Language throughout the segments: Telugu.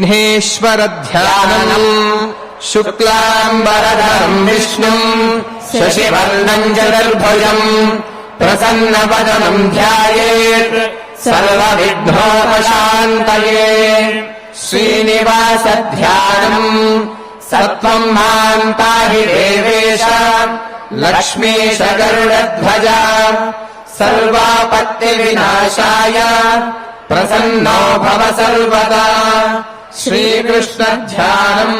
विघ्नेश्वर ध्यानम् शुक्लाम्बरधरम् विष्णुम् शशिवर्णम् चतुर्भुजम् प्रसन्नवदनम् ध्यायेत् सर्वविघ्नोपशान्तये श्रीनिवास ध्यानम् सत्त्वम् माम् पाहि देवेश लक्ष्मीश गरुडध्वजा सर्वापत्तिविनाशाय प्रसन्नो भव सर्वदा श्रीकृष्ण ध्यानम्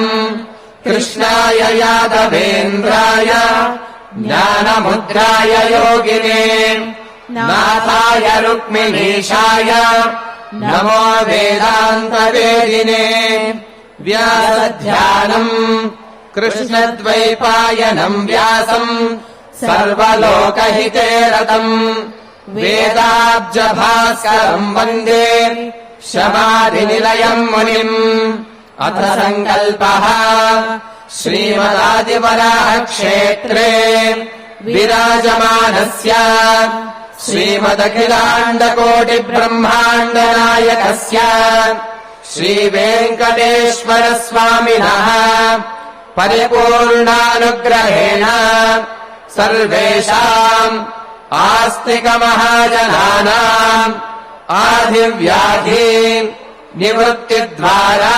कृष्णाय यादवेन्द्राय ज्ञानमुद्राय योगिने नाथाय रुक्मिणीशाय नमो वेदान्तवेदिने व्यासध्यानम् कृष्णद्वैपायनम् व्यासम् सर्वलोकहिते रतम् वेदाब्जभास्करम् वन्दे शमाधिनिलयम् मुनिम् अथ सङ्कल्पः श्रीमदादिवराहक्षेत्रे विराजमानस्य श्रीमदखिलाण्डकोटिब्रह्माण्डनायकस्य श्रीवेङ्कटेश्वरस्वामिनः परिपूर्णानुग्रहेण सर्वेषाम् आस्तिकमहाजनानाम् आधिव्याधि निवृत्तिद्वारा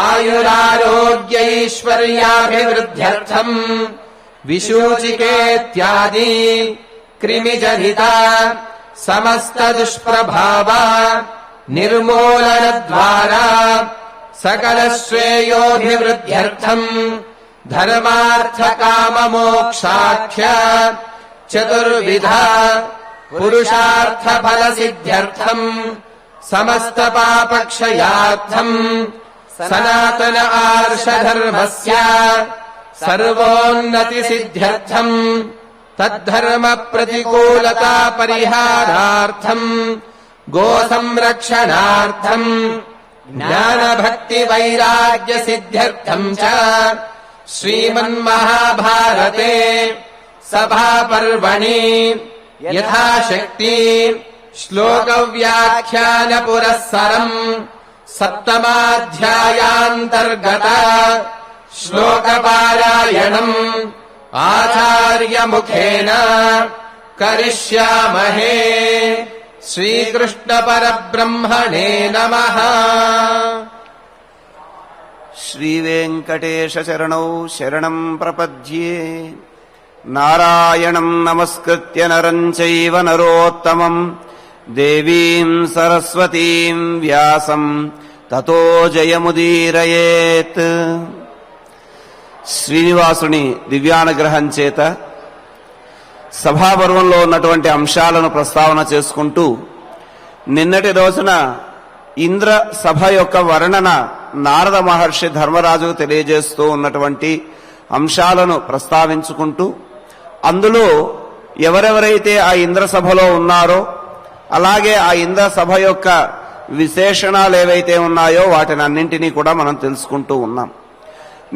आयुरारोग्यैश्वर्याभिवृद्ध्यर्थम् विशूचिकेत्यादि कृमिजनिता समस्तदुष्प्रभाव निर्मूलनद्वारा सकलश्रेयोभिवृद्ध्यर्थम् धर्मार्थकाममोक्षाख्य चतुर्विधा पुरुषार्थफलसिद्ध्यर्थम् समस्तपापक्षयार्थम् सनातन आर्षधर्मस्य सर्वोन्नतिसिद्ध्यर्थम् तद्धर्मप्रतिकूलता परिहारार्थम् गोसंरक्षणार्थम् ज्ञानभक्तिवैराग्यसिद्ध्यर्थम् च श्रीमन्महाभारते सभापर्वणि यथाशक्ति श्लोकव्याख्यानपुरःसरम् सप्तमाध्यायान्तर्गत श्लोकपारायणम् आचार्यमुखेन करिष्यामहे। श्रीकृष्णपरब्रह्मणे नमः। श्रीवेङ्कटेशचरणौ शरणम् प्रपद्ये। नारायणम् नमस्कृत्य नरम् चैव नरोत्तमम् देवीम् सरस्वतीम् व्यासम् ततो जयमुदीरयेत्। శ్రీనివాసుని దివ్యానుగ్రహం చేత సభాపర్వంలో ఉన్నటువంటి అంశాలను ప్రస్తావన చేసుకుంటూ నిన్నటి రోజున ఇంద్ర సభ యొక్క వర్ణన నారద మహర్షి ధర్మరాజుకు తెలియజేస్తూ ఉన్నటువంటి అంశాలను ప్రస్తావించుకుంటూ అందులో ఎవరెవరైతే ఆ ఇంద్ర సభలో ఉన్నారో అలాగే ఆ ఇంద్ర సభ యొక్క విశేషణాలు ఏవైతే ఉన్నాయో వాటిని అన్నింటినీ కూడా మనం తెలుసుకుంటూ ఉన్నాం.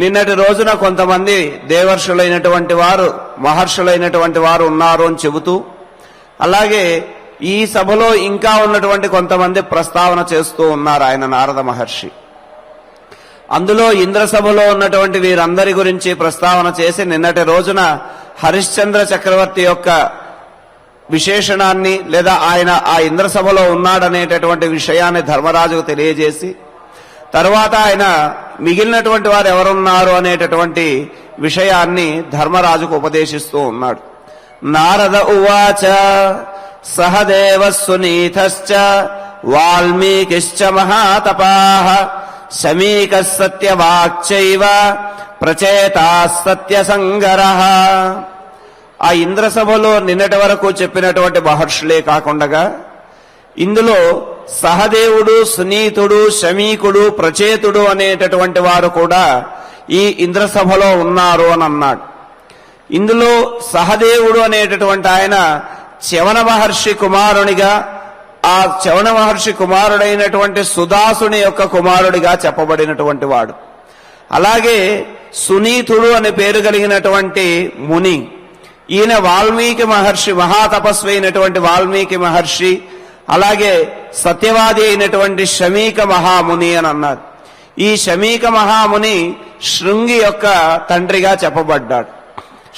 నిన్నటి రోజున కొంతమంది దేవర్షులైనటువంటి వారు మహర్షులైనటువంటి వారు ఉన్నారు అని చెబుతూ అలాగే ఈ సభలో ఇంకా ఉన్నటువంటి కొంతమంది ప్రస్తావన చేస్తూ ఉన్నారు ఆయన నారద మహర్షి. అందులో ఇంద్ర సభలో ఉన్నటువంటి వీరందరి గురించి ప్రస్తావన చేసి నిన్నటి రోజున హరిశ్చంద్ర చక్రవర్తి యొక్క విశేషణాన్ని లేదా ఆయన ఆ ఇంద్ర సభలో ఉన్నాడనేటటువంటి విషయాన్ని ధర్మరాజుకు తెలియజేసి తర్వాత ఆయన మిగిలినటువంటి వారు ఎవరున్నారు అనేటటువంటి విషయాన్ని ధర్మరాజుకు ఉపదేశిస్తూ ఉన్నాడు. నారద ఉవాచ సహదేవ సునీతశ్చ వాల్మీకిశ్చ మహాతపాః శమీకః సత్యవాక్చైవ ప్రచేతాః సత్యసంగరః. ఆ ఇంద్రసభలో నిన్నటి వరకు చెప్పినటువంటి మహర్షులే కాకుండా ఇందులో సహదేవుడు, సునీతుడు, శమీకుడు, ప్రచేతుడు అనేటటువంటి వారు కూడా ఈ ఇంద్రసభలో ఉన్నారు అని అన్నాడు. ఇందులో సహదేవుడు అనేటటువంటి ఆయన చ్యవన మహర్షి కుమారునిగా, ఆ చ్యవన మహర్షి కుమారుడైనటువంటి సుదాసుని యొక్క కుమారుడిగా చెప్పబడినటువంటి వాడు. అలాగే సునీతుడు అనే పేరు కలిగినటువంటి ముని, ఈయన వాల్మీకి మహర్షి, మహాతపస్వి అయినటువంటి వాల్మీకి మహర్షి. అలాగే సత్యవాది అయినటువంటి శమీక మహాముని అని అన్నారు. ఈ శమీక మహాముని శృంగి యొక్క తండ్రిగా చెప్పబడ్డాడు.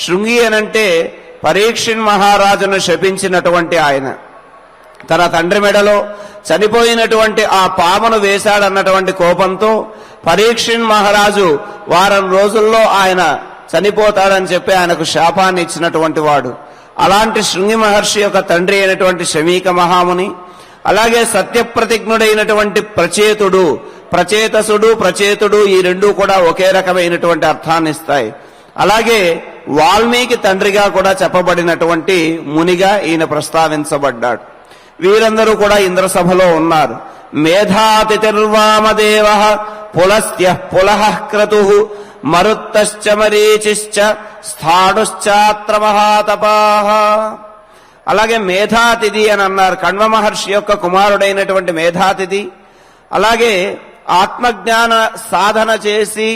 శృంగి అనంటే పరీక్షిన్ మహారాజును శపించినటువంటి ఆయన తన తండ్రి మెడలో చనిపోయినటువంటి ఆ పామును వేశాడన్నటువంటి కోపంతో పరీక్షిన్ మహారాజు వారం రోజుల్లో ఆయన చనిపోతాడని చెప్పి ఆయనకు శాపాన్ని ఇచ్చినటువంటి వాడు. అలాంటి శృంగి మహర్షి యొక్క తండ్రి అయినటువంటి శమీక మహాముని, అలాగే సత్యప్రతిజ్ఞుడైనటువంటి ప్రచేతుడు, ప్రచేతసుడు ప్రచేతుడు ఈ రెండూ కూడా ఒకే రకమైనటువంటి అర్థాన్ని ఇస్తాయి. అలాగే వాల్మీకి తండ్రిగా కూడా చెప్పబడినటువంటి మునిగా ఈయన ప్రస్తావించబడ్డాడు. వీరందరూ కూడా ఇంద్రసభలో ఉన్నారు. మేధాతిర్వామదేవ పులస్త్య పులః క్రతు మరుత్తశ్చ మరీచిశ్చ స్థాణుశ్చాత్ర మహాతపాః. అలాగే మేధాతిథి అని అన్నారు. కణ్వ మహర్షి యొక్క కుమారుడైనటువంటి మేధాతిథి, అలాగే ఆత్మజ్ఞాన సాధన చేసి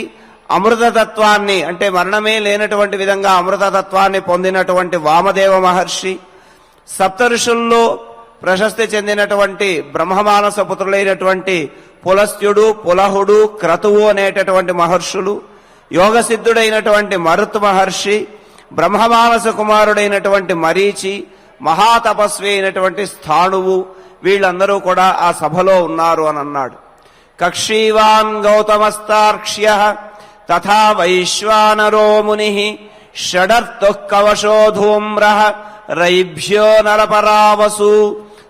అమృతతత్వాన్ని అంటే మరణమే లేనటువంటి విధంగా అమృతతత్వాన్ని పొందినటువంటి వామదేవ మహర్షి, సప్త ఋషుల్లో ప్రశస్తి చెందినటువంటి బ్రహ్మమానస పుత్రులైనటువంటి పులస్త్యుడు, పులహుడు, క్రతువు అనేటటువంటి మహర్షులు, యోగసిద్ధుడైనటువంటి మరుత్ మహర్షి, బ్రహ్మమానస కుమారుడైనటువంటి మరీచి, మహాతపస్వి అయినటువంటి స్థాణువు, వీళ్ళందరూ కూడా ఆ సభలో ఉన్నారు అని అన్నాడు. కక్షీవాన్ గౌతమస్తార్క్ష్య తథా వైశ్వానరో ముని షడర్తుః కవశో ధూమ్రః రైభ్యో నరపరావసు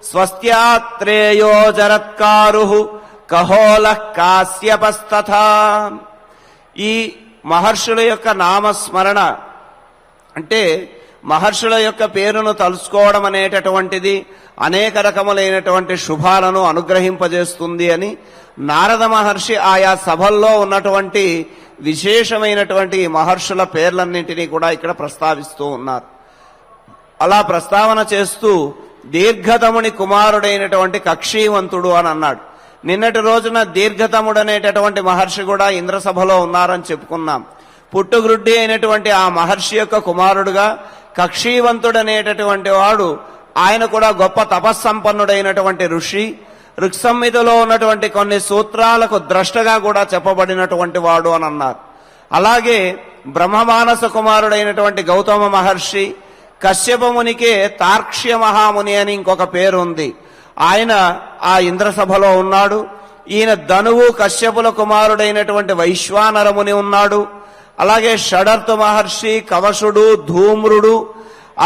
స్వస్త్యాత్రేయో జరత్కారుః కహోలః కాశ్యపస్తథా. ఈ మహర్షుల యొక్క నామస్మరణ అంటే మహర్షుల యొక్క పేరును తలుచుకోవడం అనేటటువంటిది అనేక రకములైనటువంటి శుభాలను అనుగ్రహింపజేస్తుంది అని నారద మహర్షి ఆయా సభల్లో ఉన్నటువంటి విశేషమైనటువంటి మహర్షుల పేర్లన్నింటినీ కూడా ఇక్కడ ప్రస్తావిస్తూ ఉన్నారు. అలా ప్రస్తావన చేస్తూ దీర్ఘతముని కుమారుడైనటువంటి కక్షీవంతుడు అని అన్నాడు. నిన్నటి రోజున దీర్ఘతముడు అనేటటువంటి మహర్షి కూడా ఇంద్రసభలో ఉన్నారని చెప్పుకున్నాం. పుట్టుగ్రుడ్డి అయినటువంటి ఆ మహర్షి యొక్క కుమారుడుగా కక్షీవంతుడనేటటువంటి వాడు, ఆయన కూడా గొప్ప తపస్సంపన్నుడైనటువంటి ఋషి, ఋక్సంహితలో ఉన్నటువంటి కొన్ని సూత్రాలకు ద్రష్టగా కూడా చెప్పబడినటువంటి వాడు అని అన్నారు. అలాగే బ్రహ్మమానస కుమారుడైనటువంటి గౌతమ మహర్షి, కశ్యప మునికే తార్క్ష్య మహాముని అని ఇంకొక పేరు ఉంది. ఆయన ఆ ఇంద్రసభలో ఉన్నాడు. ఈయన ధనువు కశ్యపుల కుమారుడైనటువంటి వైశ్వానరముని ఉన్నాడు. అలాగే షడర్తు మహర్షి, కవశుడు, ధూమ్రుడు,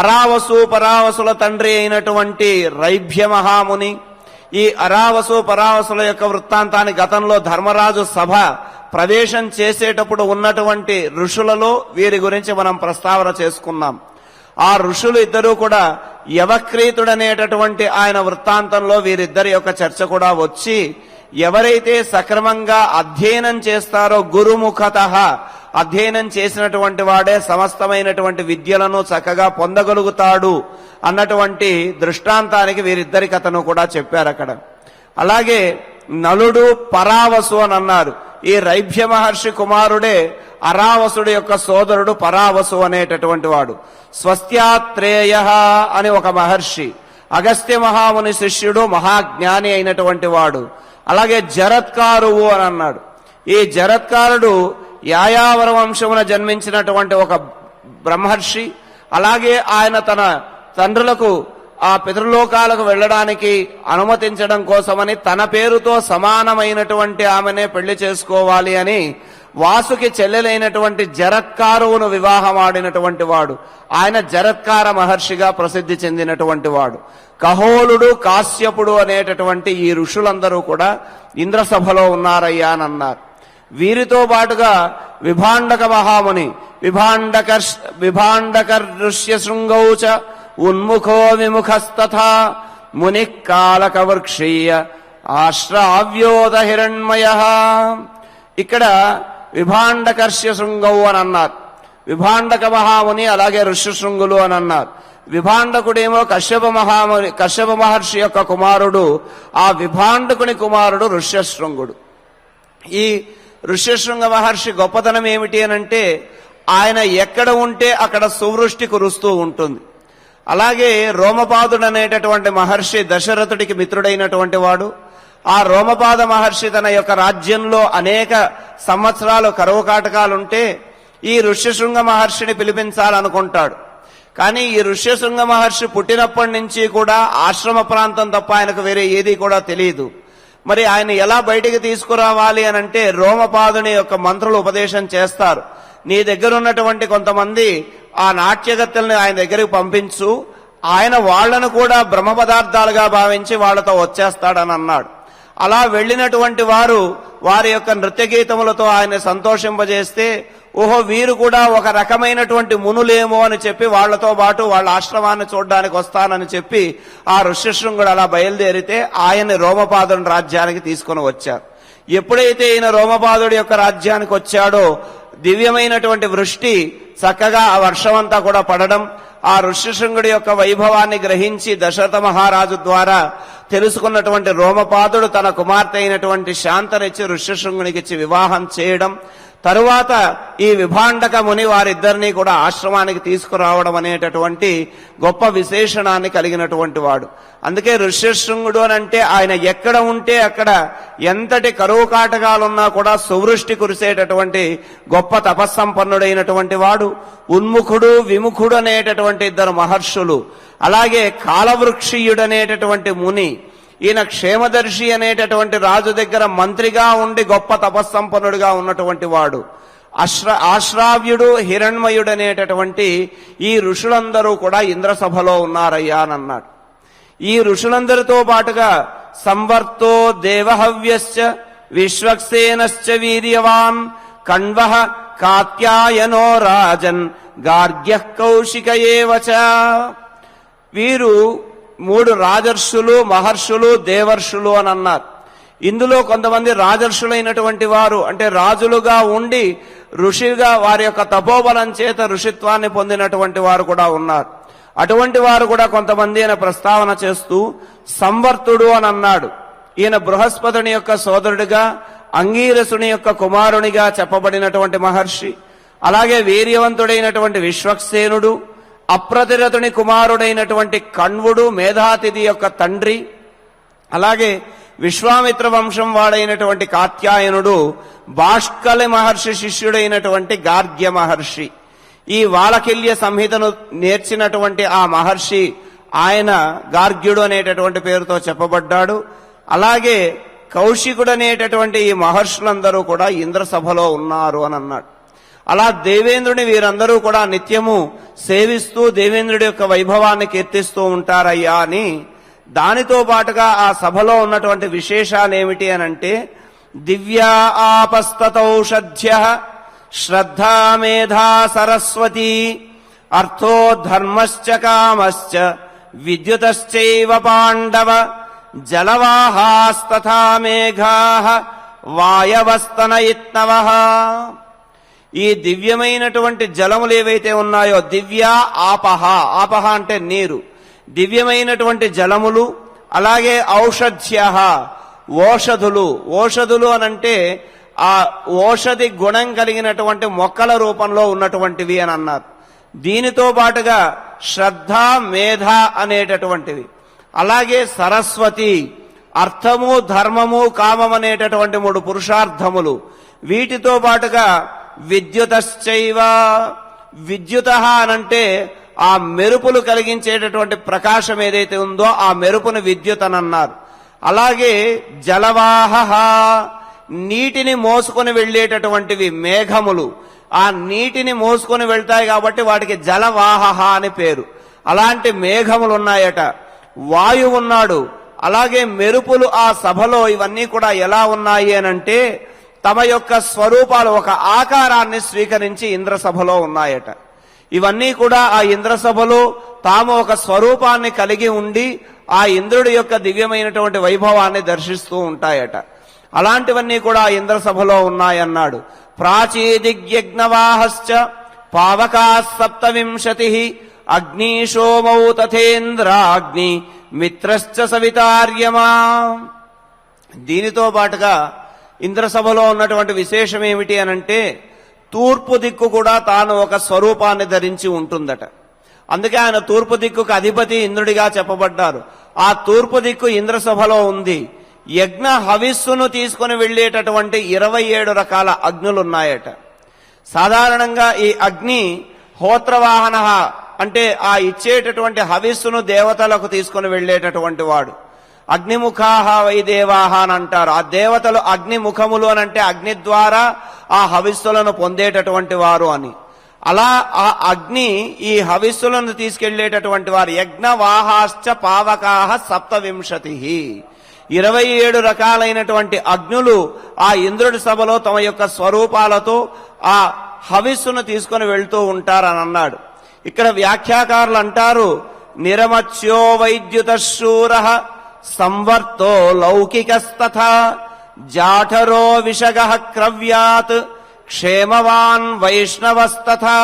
అరావసు పరావసుల తండ్రి అయినటువంటి రైభ్య మహాముని. ఈ అరావసు పరావసుల యొక్క వృత్తాంతాన్ని గతంలో ధర్మరాజు సభ ప్రవేశం చేసేటప్పుడు ఉన్నటువంటి ఋషులలో వీరి గురించి మనం ప్రస్తావన చేసుకున్నాం. ఆ ఋషులు ఇద్దరూ కూడా యవక్రీతుడనేటటువంటి ఆయన వృత్తాంతంలో వీరిద్దరి యొక్క చర్చ కూడా వచ్చి, ఎవరైతే సక్రమంగా అధ్యయనం చేస్తారో గురుముఖతః అధ్యయనం చేసినటువంటి వాడే సమస్తమైనటువంటి విద్యలను చక్కగా పొందగలుగుతాడు అన్నటువంటి దృష్టాంతానికి వీరిద్దరి కథను కూడా చెప్పారు అక్కడ. అలాగే నలుడు పరావసు అని అన్నారు. ఈ రైభ్య మహర్షి కుమారుడే అరావసుడు యొక్క సోదరుడు పరావసు అనేటటువంటి వాడు. స్వస్త్యాత్రేయ అని ఒక మహర్షి, అగస్త్య మహాముని శిష్యుడు, మహాజ్ఞాని అయినటువంటి వాడు. అలాగే జరత్కారువు అని అన్నాడు. ఈ జరత్కారుడు యాయావర వంశమున జన్మించినటువంటి ఒక బ్రహ్మర్షి. అలాగే ఆయన తన తండ్రులకు ఆ పితృలోకాలకు వెళ్ళడానికి అనుమతించడం కోసమని తన పేరుతో సమానమైనటువంటి ఆమెనే పెళ్లి చేసుకోవాలి అని వాసుకి చెల్లెలైనటువంటి జరత్కారువును వివాహమాడినటువంటి వాడు. ఆయన జరత్కార మహర్షిగా ప్రసిద్ధి చెందినటువంటి వాడు. కహోలుడు, కాశ్యపుడు అనేటటువంటి ఈ ఋషులందరూ కూడా ఇంద్రసభలో ఉన్నారయ్యా అని అన్నారు. వీరితో పాటుగా విభాండక మహాముని, విభాండకర్ఋష్య శృంగౌచ ఉన్ముఖో విముఖస్తథా ముని కాలక వృక్షీయ ఆశ్రావ్యోద హిరణ్మయ. ఇక్కడ విభాండకర్ష్య శృంగవు అని అన్నారు. విభాండక మహాముని అలాగే ఋష్యశృంగులు అని అన్నారు. విభాండకుడేమో కశ్యప మహర్షి యొక్క కుమారుడు. ఆ విభాండకుని కుమారుడు ఋష్యశృంగుడు. ఈ ఋష్యశృంగ మహర్షి గొప్పతనం ఏమిటి అనంటే, ఆయన ఎక్కడ ఉంటే అక్కడ సువృష్టి కురుస్తూ ఉంటుంది. అలాగే రోమపాదుడు అనేటటువంటి మహర్షి దశరథుడికి మిత్రుడైనటువంటి వాడు. ఆ రోమపాద మహర్షి తన యొక్క రాజ్యంలో అనేక సంవత్సరాలు కరువు కాటకాలుంటే ఈ ఋష్యశృంగ మహర్షిని పిలిపించాలనుకుంటాడు. కానీ ఈ ఋష్యశృంగ మహర్షి పుట్టినప్పటి నుంచి కూడా ఆశ్రమ ప్రాంతం తప్ప ఆయనకు వేరే ఏది కూడా తెలియదు. మరి ఆయన ఎలా బయటికి తీసుకురావాలి అనంటే రోమపాదుని యొక్క మంత్రులు ఉపదేశం చేస్తారు. నీ దగ్గర ఉన్నటువంటి కొంతమంది ఆ నాట్యగత్తెల్ని ఆయన దగ్గరికి పంపించు, ఆయన వాళ్లను కూడా బ్రహ్మ పదార్థాలుగా భావించి వాళ్లతో వచ్చేస్తాడని అన్నాడు. అలా వెళ్ళినటువంటి వారు వారి యొక్క నృత్య గీతములతో ఆయన సంతోషింపజేస్తే ఓహో వీరు కూడా ఒక రకమైనటువంటి మునులేమో అని చెప్పి వాళ్లతో పాటు వాళ్ళ ఆశ్రమాన్ని చూడడానికి వస్తానని చెప్పి ఆ ఋష్యశృంగుడు అలా బయలుదేరితే ఆయన్ని రోమపాదుని రాజ్యానికి తీసుకుని వచ్చారు. ఎప్పుడైతే ఈయన రోమపాదుడి యొక్క రాజ్యానికి వచ్చాడో దివ్యమైనటువంటి వృష్టి చక్కగా ఆ వర్షమంతా కూడా పడడం, ఆ ఋష్యశృంగుడి యొక్క వైభవాన్ని గ్రహించి దశరథ మహారాజు ద్వారా తెలుసుకున్నటువంటి రోమపాదుడు తన కుమార్తె అయినటువంటి శాంతనిచ్చి ఋష్యశృంగునికిచ్చి వివాహం చేయడం, తరువాత ఈ విభాండక ముని వారిద్దరినీ కూడా ఆశ్రమానికి తీసుకురావడం అనేటటువంటి గొప్ప విశేషణాన్ని కలిగినటువంటి వాడు. అందుకే ఋష్యశృంగుడు అని అంటే ఆయన ఎక్కడ ఉంటే అక్కడ ఎంతటి కరువు కాటకాలున్నా కూడా సువృష్టి కురిసేటటువంటి గొప్ప తపస్సంపన్నుడైనటువంటి వాడు. ఉన్ముఖుడు విముఖుడు అనేటటువంటి ఇద్దరు మహర్షులు, అలాగే కాలవృక్షీయుడు అనేటటువంటి ముని, ఈయన క్షేమదర్శి అనేటటువంటి రాజు దగ్గర మంత్రిగా ఉండి గొప్ప తపస్సంపన్నుడిగా ఉన్నటువంటి వాడు. ఆశ్రావ్యుడు హిరణ్మయుడు అనేటటువంటి ఈ ఋషులందరూ కూడా ఇంద్రసభలో ఉన్నారయ్యా అని అన్నాడు. ఈ ఋషులందరితో పాటుగా సంవర్తో దేవహవ్యశ్చ విశ్వక్సేనశ్చ వీర్యవాన్ కణ్వః కాత్యాయనో రాజన్ గార్గ్యః కౌశిక ఏవచ. వీరు 3 రాజర్షులు, మహర్షులు, దేవర్షులు అని అన్నారు. ఇందులో కొంతమంది రాజర్షులైనటువంటి వారు అంటే రాజులుగా ఉండి ఋషిగా వారి యొక్క తపోబలం చేత ఋషిత్వాన్ని పొందినటువంటి వారు కూడా ఉన్నారు. అటువంటి వారు కూడా కొంతమంది ఆయన ప్రస్తావన చేస్తూ సంవర్తుడు అని అన్నాడు. ఈయన బృహస్పతుని యొక్క సోదరుడిగా అంగీరసుని యొక్క కుమారునిగా చెప్పబడినటువంటి మహర్షి. అలాగే వీర్యవంతుడైనటువంటి విశ్వక్సేనుడు, అప్రతిరతుని కుమారుడైనటువంటి కణ్వుడు మేధాతిథి యొక్క తండ్రి, అలాగే విశ్వామిత్ర వంశం వాడైనటువంటి కాత్యాయనుడు బాష్కలి మహర్షి శిష్యుడైనటువంటి గార్గ్య మహర్షి. ఈ వాళకిల్య సంహితను నేర్చినటువంటి ఆ మహర్షి ఆయన గార్గ్యుడు అనేటటువంటి పేరుతో చెప్పబడ్డాడు. అలాగే కౌశికుడు అనేటటువంటి ఈ మహర్షులందరూ కూడా ఇంద్రసభలో ఉన్నారు అని అన్నాడు. అలా దేవేంద్రుని వీరందరూ కూడా నిత్యము సేవిస్తూ దేవేంద్రుడి యొక్క వైభవాన్ని కీర్తిస్తూ ఉంటారయ్యా అని. దానితో పాటుగా ఆ సభలో ఉన్నటువంటి విశేషాలు ఏమిటి అనంటే దివ్యా ఆపస్తతౌషధ్య శ్రద్ధా మేధా సరస్వతి అర్థో ధర్మశ్చ కామశ్చ విద్యుతశ్చైవ పాండవ జలవాహాస్తథా మేఘాః వాయవస్తనయిత్నవః. ఈ దివ్యమైనటువంటి జలములు ఏవైతే ఉన్నాయో దివ్య ఆపహ, ఆపహ అంటే నీరు, దివ్యమైనటువంటి జలములు, అలాగే ఔషధ్య ఓషధులు. ఓషధులు అనంటే ఆ ఓషధి గుణం కలిగినటువంటి మొక్కల రూపంలో ఉన్నటువంటివి అని అన్నారు. దీనితో పాటుగా శ్రద్ధ మేధ అనేటటువంటివి, అలాగే సరస్వతి అర్థము ధర్మము కామం అనేటటువంటి 3 పురుషార్థములు. వీటితో పాటుగా విద్యుతశ్చైవ, విద్యుత అనంటే ఆ మెరుపులు కలిగించేటటువంటి ప్రకాశం ఏదైతే ఉందో ఆ మెరుపును విద్యుత్ అని అన్నారు. అలాగే జలవాహ, నీటిని మోసుకొని వెళ్లేటటువంటివి మేఘములు. ఆ నీటిని మోసుకొని వెళ్తాయి కాబట్టి వాటికి జలవాహ అని పేరు. అలాంటి మేఘములు ఉన్నాయట. వాయువు ఉన్నాడు. అలాగే మెరుపులు ఆ సభలో ఇవన్నీ కూడా ఎలా ఉన్నాయి అనంటే తమ యొక్క స్వరూపాలు ఒక ఆకారాన్ని స్వీకరించి ఇంద్రసభలో ఉన్నాయట. ఇవన్నీ కూడా ఆ ఇంద్రసభలో తాము ఒక స్వరూపాన్ని కలిగి ఉండి ఆ ఇంద్రుడి యొక్క దివ్యమైనటువంటి వైభవాన్ని దర్శిస్తూ ఉంటాయట. అలాంటివన్నీ కూడా ఆ ఇంద్రసభలో ఉన్నాయన్నాడు. ప్రాచీదిగ్యజ్ఞవాహశ్చ పావకా 27 అగ్నిశోమౌ తథేంద్రాగ్ని మిత్రశ్చ సవితార్యమా. దీనితో పాటుగా ఇంద్రసభలో ఉన్నటువంటి విశేషం ఏమిటి అనంటే తూర్పు దిక్కు కూడా తాను ఒక స్వరూపాన్ని ధరించి ఉంటుందట. అందుకే ఆయన తూర్పు దిక్కుకు అధిపతి ఇంద్రుడిగా చెప్పబడ్డారు. ఆ తూర్పు దిక్కు ఇంద్రసభలో ఉంది. యజ్ఞ హవిస్సును తీసుకుని వెళ్లేటటువంటి 27 రకాల అగ్నులున్నాయట. సాధారణంగా ఈ అగ్ని హోత్రవాహన అంటే ఆ ఇచ్చేటటువంటి హవిస్సును దేవతలకు తీసుకుని వెళ్లేటటువంటి వాడు. అగ్నిముఖాహ వైదేవాహ అని అంటారు. ఆ దేవతలు అగ్నిముఖములు అని అంటే అగ్ని ద్వారా ఆ హవిస్సులను పొందేటటువంటి వారు అని. అలా ఆ అగ్ని ఈ హవిస్సులను తీసుకెళ్లేటటువంటి వారు. యజ్ఞవాహాశ్చ పావకాహ 27. 27 రకాలైనటువంటి అగ్నులు ఆ ఇంద్రుడి సభలో తమ యొక్క స్వరూపాలతో ఆ హవిస్సును తీసుకుని వెళ్తూ ఉంటారని అన్నాడు. ఇక్కడ వ్యాఖ్యాకారులు అంటారు, నిరమత్స్యో వైద్యుత శూర సంవర్తో లౌకికస్తథా జాఠరో విషగ క్రవ్యాత్ క్షేమవాన్ వైష్ణవస్తథా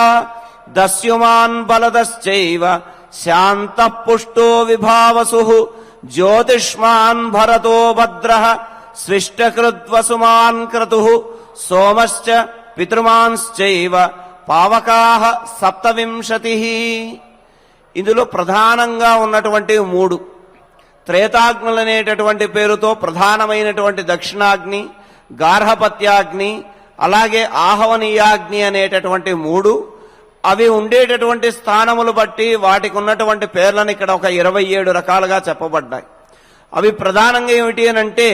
దస్యుమాన్ బలదశ్చైవ శాంతః పుష్టో విభావసు జ్యోతిష్మాన్ భరతో భద్రః స్విష్టకృద్వసుమాన్ క్రతుః సోమశ్చ పితృమాంశ్చైవ పావకాః 27. ఇందులో ప్రధానంగా ఉన్నటువంటి 3 త్రేతాగ్నులనేటటువంటి పేరుతో ప్రధానమైనటువంటి దక్షిణాగ్ని, గార్హపత్యాగ్ని, అలాగే ఆహవనీయాగ్ని అనేటటువంటి 3 అవి ఉండేటటువంటి స్థానములు బట్టి వాటికి ఉన్నటువంటి పేర్లను ఇక్కడ ఒక 27 రకాలుగా చెప్పబడ్డాయి. అవి ప్రధానంగా ఏమిటి అనంటే,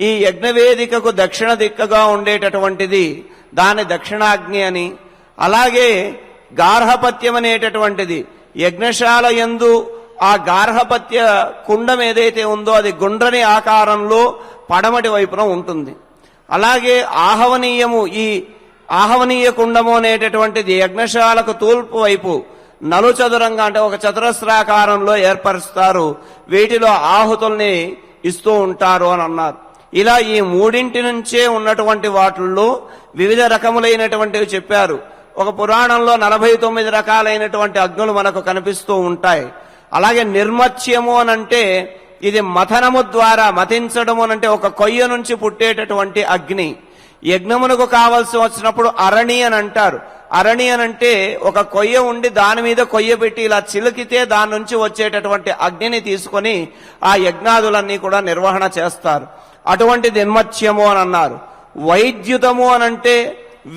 ఈ యజ్ఞవేదికకు దక్షిణ దిక్కుగా ఉండేటటువంటిది దాని దక్షిణాగ్ని అని, అలాగే గార్హపత్యం అనేటటువంటిది యజ్ఞశాల యందు ఆ గార్హపత్య కుండం ఏదైతే ఉందో అది గుండ్రని ఆకారంలో పడమటి వైపున ఉంటుంది. అలాగే ఆహవనీయము, ఈ ఆహవనీయ కుండము అనేటటువంటిది యజ్ఞశాలకు తూర్పు వైపు నలుచదురంగా అంటే ఒక చతురస్రాకారంలో ఏర్పరుస్తారు. వీటిలో ఆహుతుల్ని ఇస్తూ ఉంటారు అని అన్నారు. ఇలా ఈ 3 నుంచే ఉన్నటువంటి వాటిల్లో వివిధ రకములైనటువంటివి చెప్పారు. ఒక పురాణంలో 49 రకాలైనటువంటి అగ్నులు మనకు కనిపిస్తూ ఉంటాయి. అలాగే నిర్మత్స్యము అనంటే ఇది మథనము ద్వారా, మథించడము అనంటే ఒక కొయ్య నుంచి పుట్టేటటువంటి అగ్ని. యజ్ఞమునకు కావలసి వచ్చినప్పుడు అరణి అని అంటారు. అరణి అనంటే ఒక కొయ్య ఉండి దాని మీద కొయ్య పెట్టి ఇలా చిలికితే దాని నుంచి వచ్చేటటువంటి అగ్నిని తీసుకొని ఆ యజ్ఞాదులన్నీ కూడా నిర్వహణ చేస్తారు. అటువంటి నిర్మత్స్యము అని అన్నారు. వైద్యుతము అనంటే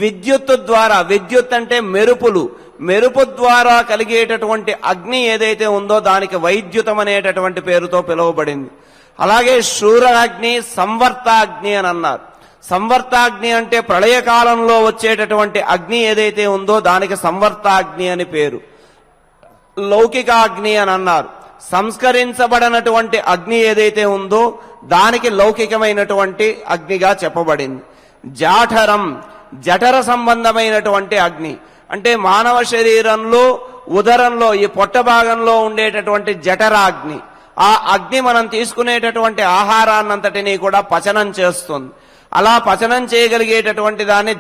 విద్యుత్తు ద్వారా, విద్యుత్ అంటే మెరుపులు, మెరుపు ద్వారా కలిగేటటువంటి అగ్ని ఏదైతే ఉందో దానికి వైద్యుతం అనేటటువంటి పేరుతో పిలువబడింది. అలాగే శూరాగ్ని, సంవర్తాగ్ని అని అన్నారు. సంవర్తాగ్ని అంటే ప్రళయకాలంలో వచ్చేటటువంటి అగ్ని ఏదైతే ఉందో దానికి సంవర్తాగ్ని అని పేరు. లౌకికాగ్ని అని అన్నారు. సంస్కరించబడినటువంటి అగ్ని ఏదైతే ఉందో దానికి లౌకికమైనటువంటి అగ్నిగా చెప్పబడింది. జాఠరం, జఠర సంబంధమైనటువంటి అగ్ని అంటే మానవ శరీరంలో ఉదరంలో ఈ పొట్ట భాగంలో ఉండేటటువంటి జఠరాగ్ని. ఆ అగ్ని మనం తీసుకునేటటువంటి ఆహారాన్నంతటినీ కూడా పచనం చేస్తుంది. అలా పచనం చేయగలిగేటటువంటి దాన్ని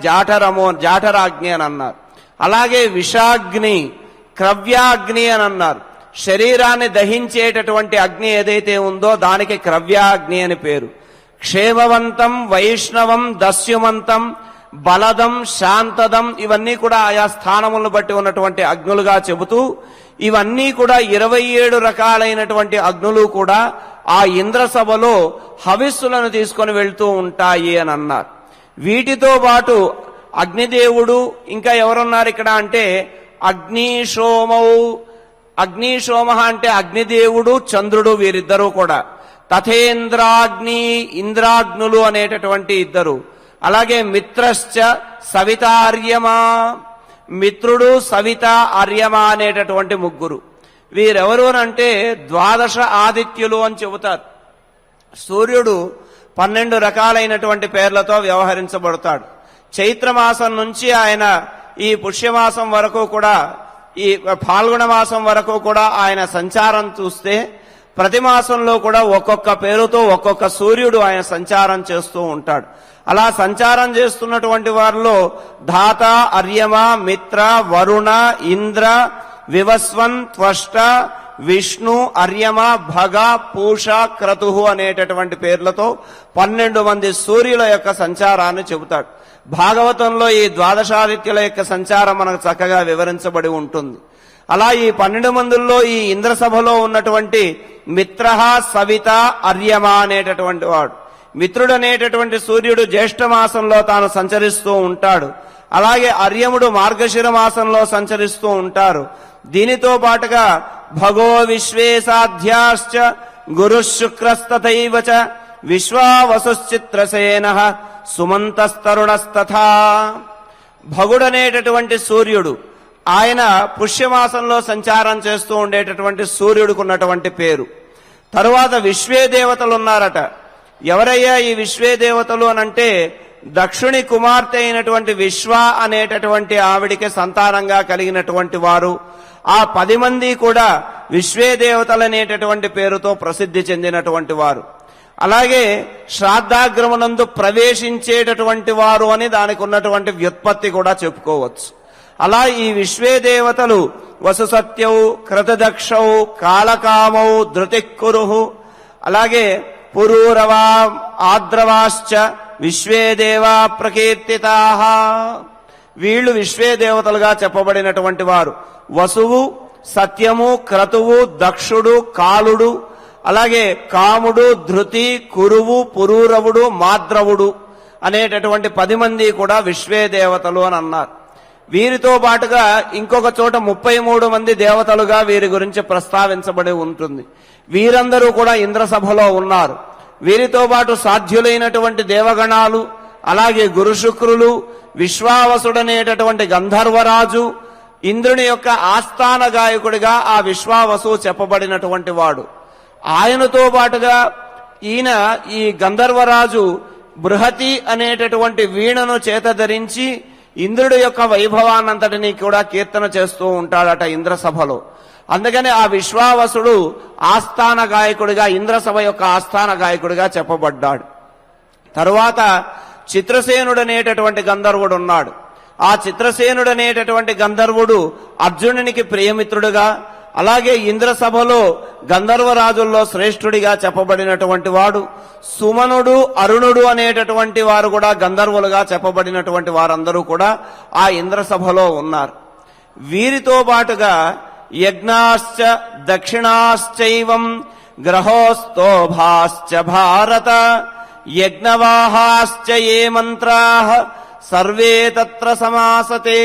జాఠరాగ్ని అని అన్నారు. అలాగే విషాగ్ని, క్రవ్యాగ్ని అని అన్నారు. శరీరాన్ని దహించేటటువంటి అగ్ని ఏదైతే ఉందో దానికి క్రవ్యాగ్ని అని పేరు. క్షేమవంతం, వైష్ణవం, దస్యుమంతం, బలదం, శాంతదం ఇవన్నీ కూడా ఆయా స్థానములను బట్టి ఉన్నటువంటి అగ్నులుగా చెబుతూ ఇవన్నీ కూడా 27 రకాలైనటువంటి అగ్నులు కూడా ఆ ఇంద్రసభలో హవిస్సులను తీసుకొని వెళ్తూ ఉంటాయి అని అన్నారు. వీటితో పాటు అగ్నిదేవుడు ఇంకా ఎవరున్నారు ఇక్కడ అంటే అగ్నిశోమౌ. అగ్నిశోమ అంటే అగ్నిదేవుడు, చంద్రుడు, వీరిద్దరూ కూడా. తథేంద్రాగ్ని, ఇంద్రాగ్నులు అనేటటువంటి ఇద్దరు. అలాగే మిత్రశ్చ సవితార్యమా, మిత్రుడు, సవిత, ఆర్యమ అనేటటువంటి 3. వీరెవరు అంటే 12 ఆదిత్యులు అని చెబుతారు. సూర్యుడు 12 రకాలైనటువంటి పేర్లతో వ్యవహరించబడతాడు. చైత్రమాసం నుంచి ఆయన ఈ పుష్యమాసం వరకు కూడా, ఈ ఫాల్గుణ మాసం వరకు కూడా ఆయన సంచారం చూస్తే ప్రతి మాసంలో కూడా ఒక్కొక్క పేరుతో ఒక్కొక్క సూర్యుడు ఆయన సంచారం చేస్తూ ఉంటాడు. అలా సంచారం చేస్తున్నటువంటి వారిలో ధాత, అర్యమ, మిత్ర, వరుణ, ఇంద్ర, వివస్వన్, త్వష్ట, విష్ణు, అర్యమ, భగ, పూష, క్రతు అనేటటువంటి పేర్లతో 12 మంది సూర్యుల యొక్క సంచారాన్ని చెబుతాడు. భాగవతంలో ఈ 12 ఆదిత్యుల యొక్క సంచారం మనకు చక్కగా వివరించబడి ఉంటుంది. అలా ఈ 12 మందుల్లో ఈ ఇంద్రసభలో ఉన్నటువంటి మిత్ర, సవిత, అర్యమ అనేటటువంటి వాడు. మిత్రుడు అనేటటువంటి సూర్యుడు జ్యేష్ఠ మాసంలో తాను సంచరిస్తూ ఉంటాడు. అలాగే అర్యముడు మార్గశిర మాసంలో సంచరిస్తూ ఉంటారు. దీనితో పాటుగా భగో విశ్వేశాధ్యాశ్చ గురు శుక్రస్తథైవ చ విశ్వావసుశ్చిత్రసేన సుమంతస్తరుణస్తథా. భగుడనేటటువంటి సూర్యుడు, ఆయన పుష్యమాసంలో సంచారం చేస్తూ ఉండేటటువంటి సూర్యుడికి ఉన్నటువంటి పేరు. తరువాత విశ్వే దేవతలు ఉన్నారట. ఎవరయ్యా ఈ విశ్వే దేవతలు అనంటే దక్షుని కుమార్తె అయినటువంటి విశ్వ అనేటటువంటి ఆవిడికి సంతానంగా కలిగినటువంటి వారు. ఆ 10 మంది కూడా విశ్వే దేవతలు అనేటటువంటి పేరుతో ప్రసిద్ధి చెందినటువంటి వారు. అలాగే శ్రాద్ధాగ్రమునందు ప్రవేశించేటటువంటి వారు అని దానికి ఉన్నటువంటి వ్యుత్పత్తి కూడా చెప్పుకోవచ్చు. అలా ఈ విశ్వే దేవతలు వసుసత్యౌ, క్రతదక్షౌ, కాళకామౌ, ధృతిక్కురు, అలాగే పురూరవా, ఆద్రవాశ్చ విశ్వే దేవా ప్రకీర్తితాః. వీళ్ళు విశ్వే దేవతలుగా చెప్పబడినటువంటి వారు. వసువు, సత్యము, క్రతువు, దక్షుడు, కాలుడు, అలాగే కాముడు, ధృతి, కురువు, పురూరవుడు, మాద్రవుడు అనేటటువంటి 10 మంది కూడా విశ్వే దేవతలు అని అన్నారు. వీరితో పాటుగా ఇంకొక చోట 33 మంది దేవతలుగా వీరి గురించి ప్రస్తావించబడి ఉంటుంది. వీరందరూ కూడా ఇంద్రసభలో ఉన్నారు. వీరితో పాటు సాధ్యులైనటువంటి దేవగణాలు, అలాగే గురు శుక్రులు, విశ్వావసుడనేటటువంటి గంధర్వరాజు, ఇంద్రుని యొక్క ఆస్థాన గాయకుడిగా ఆ విశ్వావసు చెప్పబడినటువంటి వాడు. ఆయనతో పాటుగా ఈయన ఈ గంధర్వరాజు బృహతి అనేటటువంటి వీణను చేత ధరించి ఇంద్రుడి యొక్క వైభవాన్నంతటినీ కూడా కీర్తన చేస్తూ ఉంటాడట ఇంద్రసభలో. అందుకని ఆ విశ్వావసుడు ఆస్థాన గాయకుడిగా, ఇంద్రసభ యొక్క ఆస్థాన గాయకుడిగా చెప్పబడ్డాడు. తరువాత చిత్రసేనుడనేటటువంటి గంధర్వుడు ఉన్నాడు. ఆ చిత్రసేనుడనేటటువంటి గంధర్వుడు అర్జునునికి ప్రియమిత్రుడుగా, అలాగే ఇంద్రసభలో గంధర్వరాజుల్లో శ్రేష్ఠుడిగా చెప్పబడినటువంటి వాడు. సుమనుడు, అరుణుడు అనేటటువంటి వారు కూడా గంధర్వులుగా చెప్పబడినటువంటి వారందరూ కూడా ఆ ఇంద్రసభలో ఉన్నారు. వీరితో పాటుగా యజ్ఞాశ్చ దక్షిణాశ్చైవం గ్రహోస్తోభాశ్చ భారత యజ్ఞవాహాశ్చ ఏ మంత్రాః సర్వే తత్ర సమాసతే.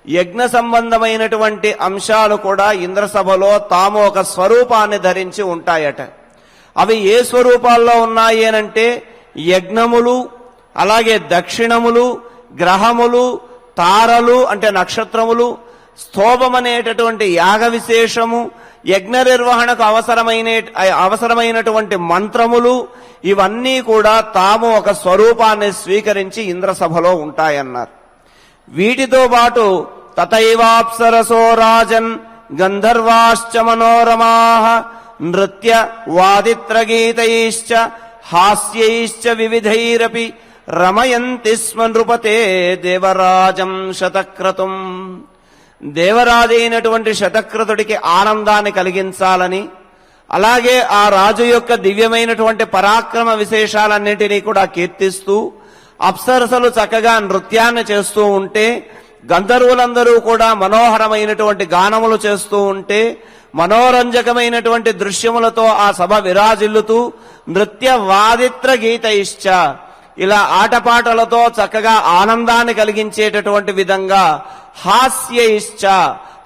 యజ్ఞ సంబంధమైనటువంటి అంశాలు కూడా ఇంద్రసభలో తాము ఒక స్వరూపాన్ని ధరించి ఉంటాయట. అవి ఏ స్వరూపాల్లో ఉన్నాయి అనంటే యజ్ఞములు, అలాగే దక్షిణములు, గ్రహములు, తారలు అంటే నక్షత్రములు, స్తోభమనేటటువంటి యాగ విశేషము, యజ్ఞ నిర్వహణకు అవసరమైనటువంటి మంత్రములు, ఇవన్నీ కూడా తాము ఒక స్వరూపాన్ని స్వీకరించి ఇంద్రసభలో ఉంటాయన్నారు. వీటితో పాటు తథైవాప్సరసో రాజన్ గంధర్వాశ్చ మనోరమాః నృత్య వాదిత్రగీతైశ్చ హాస్యైశ్చ వివిధైరపి రమయంతి స్మ నృపతే దేవరాజం శతక్రతుం. దేవరాజైనటువంటి శతక్రతుడికి ఆనందాన్ని కలిగించాలని, అలాగే ఆ రాజు యొక్క దివ్యమైనటువంటి పరాక్రమ విశేషాలన్నింటినీ కూడా కీర్తిస్తూ అప్సరసలు చక్కగా నృత్యాన్ని చేస్తూ ఉంటే, గంధర్వులందరూ కూడా మనోహరమైనటువంటి గానములు చేస్తూ ఉంటే, మనోరంజకమైనటువంటి దృశ్యములతో ఆ సభ విరాజిల్లుతూ నృత్య వాదిత్ర గీతైశ్చ, ఇలా ఆటపాటలతో చక్కగా ఆనందాన్ని కలిగించేటటువంటి విధంగా హాస్యైశ్చ,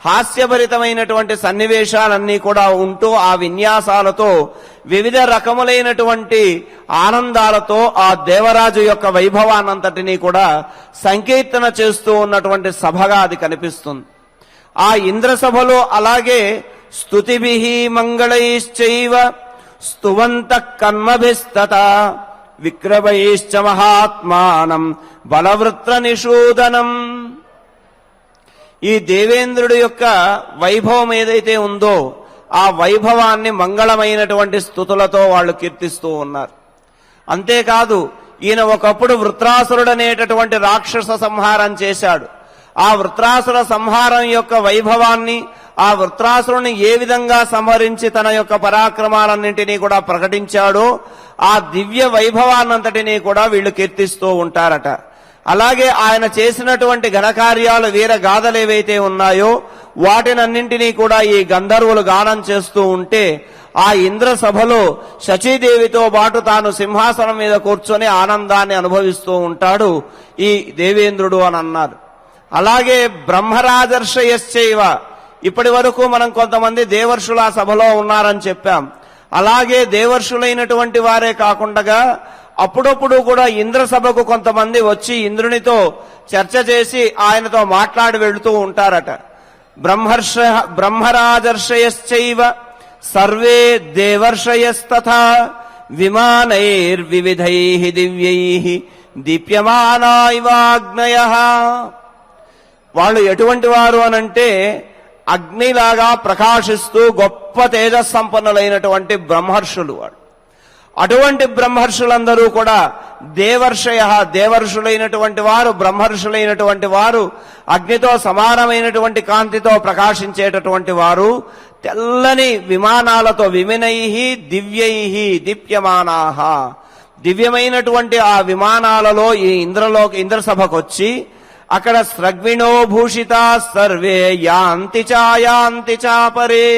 హాస్యభరితమైనటువంటి సన్నివేశాలన్నీ కూడా ఉంటూ ఆ విన్యాసాలతో వివిధ రకములైనటువంటి ఆనందాలతో ఆ దేవరాజు యొక్క వైభవాన్నంతటినీ కూడా సంకీర్తన చేస్తూ ఉన్నటువంటి సభగా అది కనిపిస్తుంది. ఆ ఇంద్రసభలో అలాగే స్తుతిభిః మంగళైశ్చైవ స్తువంతః కర్మభిస్తత విక్రమైశ్చ మహాత్మానం బలవృత్ర నిషూదనం. ఈ దేవేంద్రుడి యొక్క వైభవం ఏదైతే ఉందో ఆ వైభవాన్ని మంగళమైనటువంటి స్తుతులతో వాళ్ళు కీర్తిస్తూ ఉన్నారు. అంతేకాదు, ఈయన ఒకప్పుడు వృత్రాసురుడనేటటువంటి రాక్షస సంహారం చేశాడు. ఆ వృత్రాసుర సంహారం యొక్క వైభవాన్ని, ఆ వృత్రాసురుని ఏ విధంగా సంహరించి తన యొక్క పరాక్రమాలన్నింటినీ కూడా ప్రకటించాడో ఆ దివ్య వైభవాన్నంతటినీ కూడా వీళ్ళు కీర్తిస్తూ ఉంటారట. అలాగే ఆయన చేసినటువంటి ఘనకార్యాలు వీర గాథలు ఏవైతే ఉన్నాయో వాటినన్నింటినీ కూడా ఈ గంధర్వులు గానం చేస్తూ ఉంటే ఆ ఇంద్ర సభలో శచీదేవితో పాటు తాను సింహాసనం మీద కూర్చొని ఆనందాన్ని అనుభవిస్తూ ఉంటాడు ఈ దేవేంద్రుడు అని అన్నారు. అలాగే బ్రహ్మరాజర్షయశ్చైవ, ఇప్పటి వరకు మనం కొంతమంది దేవర్షుల సభలో ఉన్నారని చెప్పాం. అలాగే దేవర్షులైనటువంటి వారే కాకుండా అప్పుడప్పుడు కూడా ఇంద్ర సభకు కొంతమంది వచ్చి ఇంద్రునితో చర్చ చేసి ఆయనతో మాట్లాడి వెళుతూ ఉంటారట. బ్రహ్మరాజర్షయశ్చైవ సర్వే దేవర్షయస్తథా విమానైర్వివిధైః దివ్యైః దీప్యమానా ఇవాగ్నయః. వాళ్ళు ఎటువంటి వారు అనంటే అగ్నిలాగా ప్రకాశిస్తూ గొప్ప తేజస్సంపన్నులైనటువంటి బ్రహ్మర్షులు వాడు. అటువంటి బ్రహ్మర్షులందరూ కూడా దేవర్షయ, దేవర్షులైనటువంటి వారు, బ్రహ్మర్షులైనటువంటి వారు, అగ్నితో సమానమైనటువంటి కాంతితో ప్రకాశించేటటువంటి వారు, తెల్లని విమానాలతో విమినైః దివ్యైః దీప్యమానాః, దివ్యమైనటువంటి ఆ విమానాలలో ఈ ఇంద్రసభకొచ్చి అక్కడ స్రగ్విణో భూషితా సర్వే యాంతి చాపరే.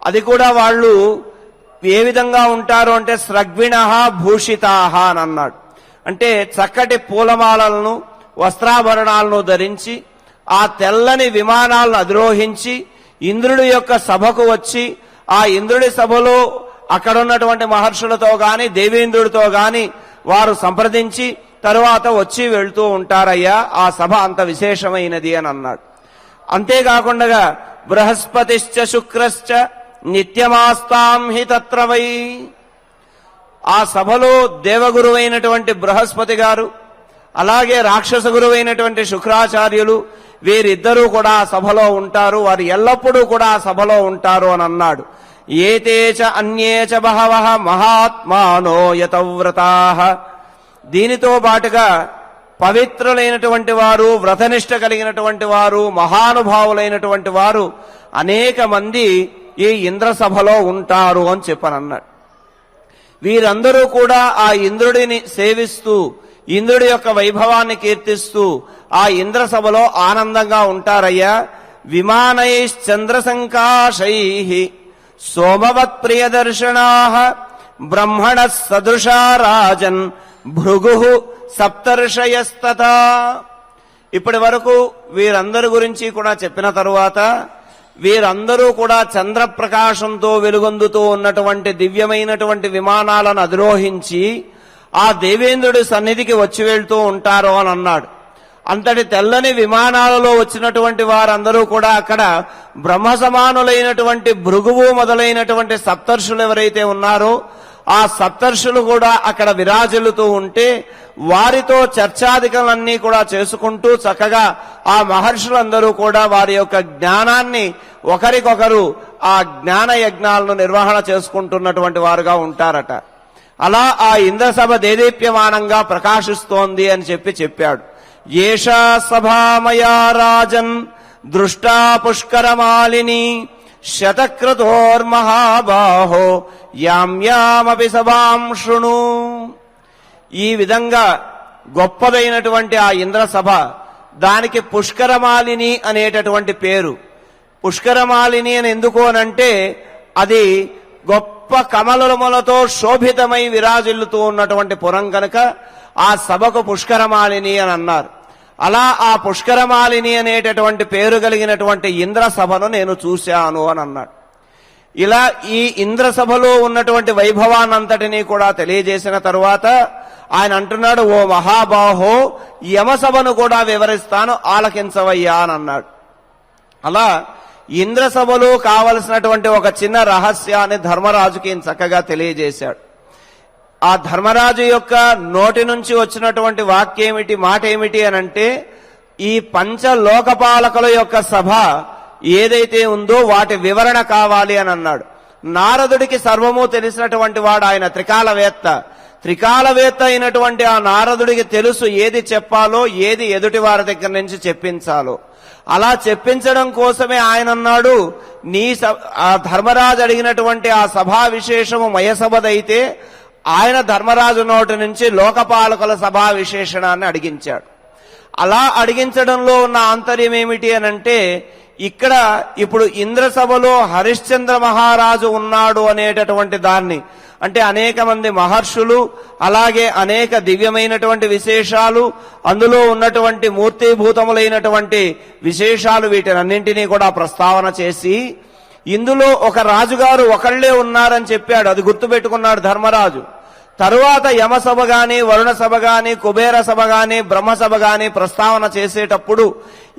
అది కూడా వాళ్ళు ఏ విధంగా ఉంటారు అంటే స్రగ్విణ భూషితాహ అని అన్నాడు. అంటే చక్కటి పూలమాలలను వస్త్రాభరణాలను ధరించి ఆ తెల్లని విమానాలను అధిరోహించి ఇంద్రుడి యొక్క సభకు వచ్చి ఆ ఇంద్రుడి సభలో అక్కడ ఉన్నటువంటి మహర్షులతో గాని దేవేంద్రుడితో గాని వారు సంప్రదించి తరువాత వచ్చి వెళ్తూ ఉంటారయ్యా. ఆ సభ అంత విశేషమైనది అని అన్నాడు. అంతేకాకుండా బృహస్పతిశ్చ శుక్రశ్చ నిత్యమాస్తాం హి తత్ర వై, ఆ సభలో దేవగురువైనటువంటి బృహస్పతి గారు అలాగే రాక్షస గురువైనటువంటి శుక్రాచార్యులు వీరిద్దరూ కూడా ఆ సభలో ఉంటారు, వారు ఎల్లప్పుడూ కూడా ఆ సభలో ఉంటారు అని అన్నాడు. ఏతేచ అన్యేచ బహవః మహాత్మానో యతవ్రతాః, దీనితో పాటుగా పవిత్రులైనటువంటి వారు, వ్రతనిష్ట కలిగినటువంటి వారు, మహానుభావులైనటువంటి వారు అనేక మంది ఈ ఇంద్రసభలో ఉంటారు అని చెప్పనన్నాడు. వీరందరూ కూడా ఆ ఇంద్రుడిని సేవిస్తూ ఇంద్రుడి యొక్క వైభవాన్ని కీర్తిస్తూ ఆ ఇంద్రసభలో ఆనందంగా ఉంటారయ్యా. విమానైశ్చంద్రసంకాశైః సోమవత్ ప్రియదర్శనాః బ్రహ్మణ సదృశా రాజన్ భృగుః సప్తర్షయస్తథా. ఇప్పటి వరకు వీరందరి గురించి కూడా చెప్పిన తరువాత వీరందరూ కూడా చంద్రప్రకాశంతో వెలుగొందుతూ ఉన్నటువంటి దివ్యమైనటువంటి విమానాలను అధిరోహించి ఆ దేవేంద్రుడి సన్నిధికి వచ్చి వెళ్తూ ఉంటారు అని అన్నాడు. అంతటి తెల్లని విమానాలలో వచ్చినటువంటి వారందరూ కూడా అక్కడ బ్రహ్మ సమానులైనటువంటి భృగువు మొదలైనటువంటి సప్తర్షులు ఎవరైతే ఉన్నారో ఆ సప్తర్షులు కూడా అక్కడ విరాజిల్లుతూ ఉంటే వారితో చర్చాదికలన్నీ కూడా చేసుకుంటూ చక్కగా ఆ మహర్షులందరూ కూడా వారి యొక్క జ్ఞానాన్ని ఒకరికొకరు ఆ జ్ఞాన యజ్ఞాలను నిర్వహణ చేసుకుంటున్నటువంటి వారుగా ఉంటారట. అలా ఆ ఇంద్రసభ దేదీప్యమానంగా ప్రకాశిస్తోంది అని చెప్పాడు. ఏషా సభామయా రాజన్ దృష్టా పుష్కరమాలిని శతక్రతోర్మహాబాహో యామ్యామపి సభాం శృణు. ఈ విధంగా గొప్పదైనటువంటి ఆ ఇంద్రసభ, దానికి పుష్కరమాలిని అనేటటువంటి పేరు. పుష్కరమాలిని అని ఎందుకు అనంటే అది గొప్ప కమలములతో శోభితమై విరాజిల్లుతూ ఉన్నటువంటి పురం కనుక ఆ సభకు పుష్కరమాలిని అని అన్నారు. అలా ఆ పుష్కరమాలిని అనేటటువంటి పేరు కలిగినటువంటి ఇంద్రసభను నేను చూశాను అని అన్నాడు. ఇలా ఈ ఇంద్రసభలో ఉన్నటువంటి వైభవాన్నంతటినీ కూడా తెలియజేసిన తరువాత ఆయన అంటున్నాడు, ఓ మహాబాహో యమసభను కూడా వివరిస్తాను ఆలకించవయ్యా అని అన్నాడు. అలా ఇంద్రసభలో కావలసినటువంటి ఒక చిన్న రహస్యాన్ని ధర్మరాజుకి చక్కగా తెలియజేశాడు. ఆ ధర్మరాజు యొక్క నోటి నుంచి వచ్చినటువంటి వాక్యేమిటి, మాట ఏమిటి అనంటే ఈ పంచలోకపాలకుల యొక్క సభ ఏదైతే ఉందో వాటి వివరణ కావాలి అని అన్నాడు. నారదుడికి సర్వము తెలిసినటువంటి వాడు ఆయన, త్రికాలవేత్త అయినటువంటి ఆ నారదుడికి తెలుసు ఏది చెప్పాలో, ఏది ఎదుటి వారి దగ్గర నుంచి చెప్పించాలో. అలా చెప్పించడం కోసమే ఆయన అన్నాడు, ఆ ధర్మరాజు అడిగినటువంటి ఆ సభా విశేషము మయసభదైతే ఆయన ధర్మరాజు నోటి నుంచి లోకపాలకుల సభా విశేషణాన్ని అడిగించాడు. అలా అడిగించడంలో ఉన్న ఆంతర్యం ఏమిటి అనంటే, ఇక్కడ ఇప్పుడు ఇంద్రసభలో హరిశ్చంద్ర మహారాజు ఉన్నాడు అనేటటువంటి దాన్ని, అంటే అనేక మంది మహర్షులు, అలాగే అనేక దివ్యమైనటువంటి విశేషాలు, అందులో ఉన్నటువంటి మూర్తిభూతములైనటువంటి విశేషాలు, వీటినన్నింటినీ కూడా ప్రస్తావన చేసి ఇందులో ఒక రాజుగారు ఒకళ్లే ఉన్నారని చెప్పాడు. అది గుర్తుపెట్టుకున్నాడు ధర్మరాజు. తరువాత యమసభ గాని, వరుణ సభ గాని, కుబేర సభ గాని, బ్రహ్మసభ గాని ప్రస్తావన చేసేటప్పుడు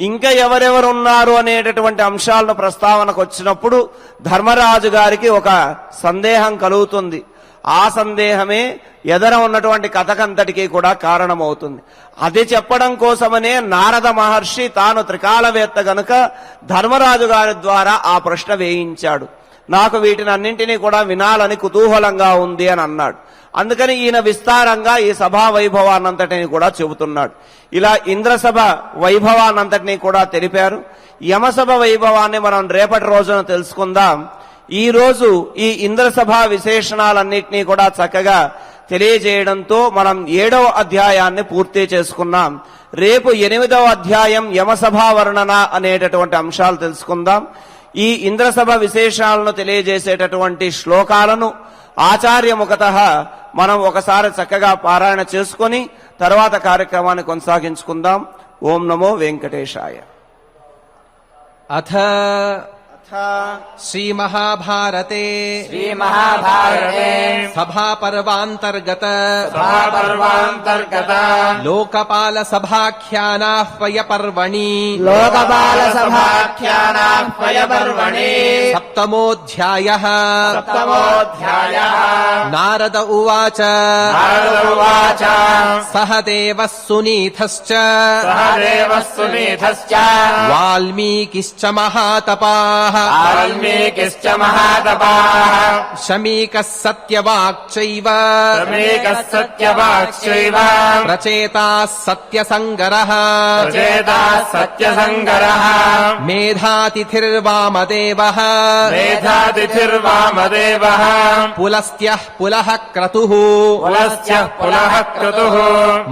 ఇంకా ఎవరెవరున్నారు అనేటటువంటి అంశాలను ప్రస్తావనకు వచ్చినప్పుడు ధర్మరాజు గారికి ఒక సందేహం కలుగుతుంది. ఆ సందేహమే ఎదర ఉన్నటువంటి కథకంతటికి కూడా కారణమవుతుంది. అది చెప్పడం కోసమనే నారద మహర్షి తాను త్రికాలవేత్త గనుక ధర్మరాజు గారి ద్వారా ఆ ప్రశ్న వేయించాడు. నాకు వీటినన్నింటినీ కూడా వినాలని కుతూహలంగా ఉంది అని అన్నాడు. అందుకని ఈయన విస్తారంగా ఈ సభా వైభవాన్నంతటిని కూడా చెబుతున్నాడు. ఇలా ఇంద్రసభ వైభవాన్నంతటినీ కూడా తెలిపారు. యమసభ వైభవాన్ని మనం రేపటి రోజున తెలుసుకుందాం. ఈ రోజు ఈ ఇంద్రసభ విశేషణాలన్నింటినీ కూడా చక్కగా తెలియజేయడంతో మనం 7వ అధ్యాయాన్ని పూర్తి చేసుకున్నాం. రేపు 8వ అధ్యాయం యమసభా వర్ణన అనేటటువంటి అంశాలు తెలుసుకుందాం. ఈ ఇంద్రసభ విశేషాలను తెలియజేసేటటువంటి శ్లోకాలను ఆచార్యముఖతః మనం ఒకసారి చక్కగా పారాయణ చేసుకొని తర్వాత కార్యక్రమాన్ని కొనసాగించుకుందాం. ఓం నమో వెంకటేశాయ. అథ శ్రీమహాభారతే సభాపర్వాంతర్గత లోకపాల సభాఖ్యానాహ్వయ పర్వణి సప్తమోऽధ్యాయః నారద ఉవాచ సహ దేవః సునీతశ్చ వాల్మీకిశ్చ మహాతపాః శమీకः సత్యవాక్చైవ ప్రచేతాः సత్యసంగరः మేధాతిథిర్వామదేవः పులస్త్యః పులః క్రతుః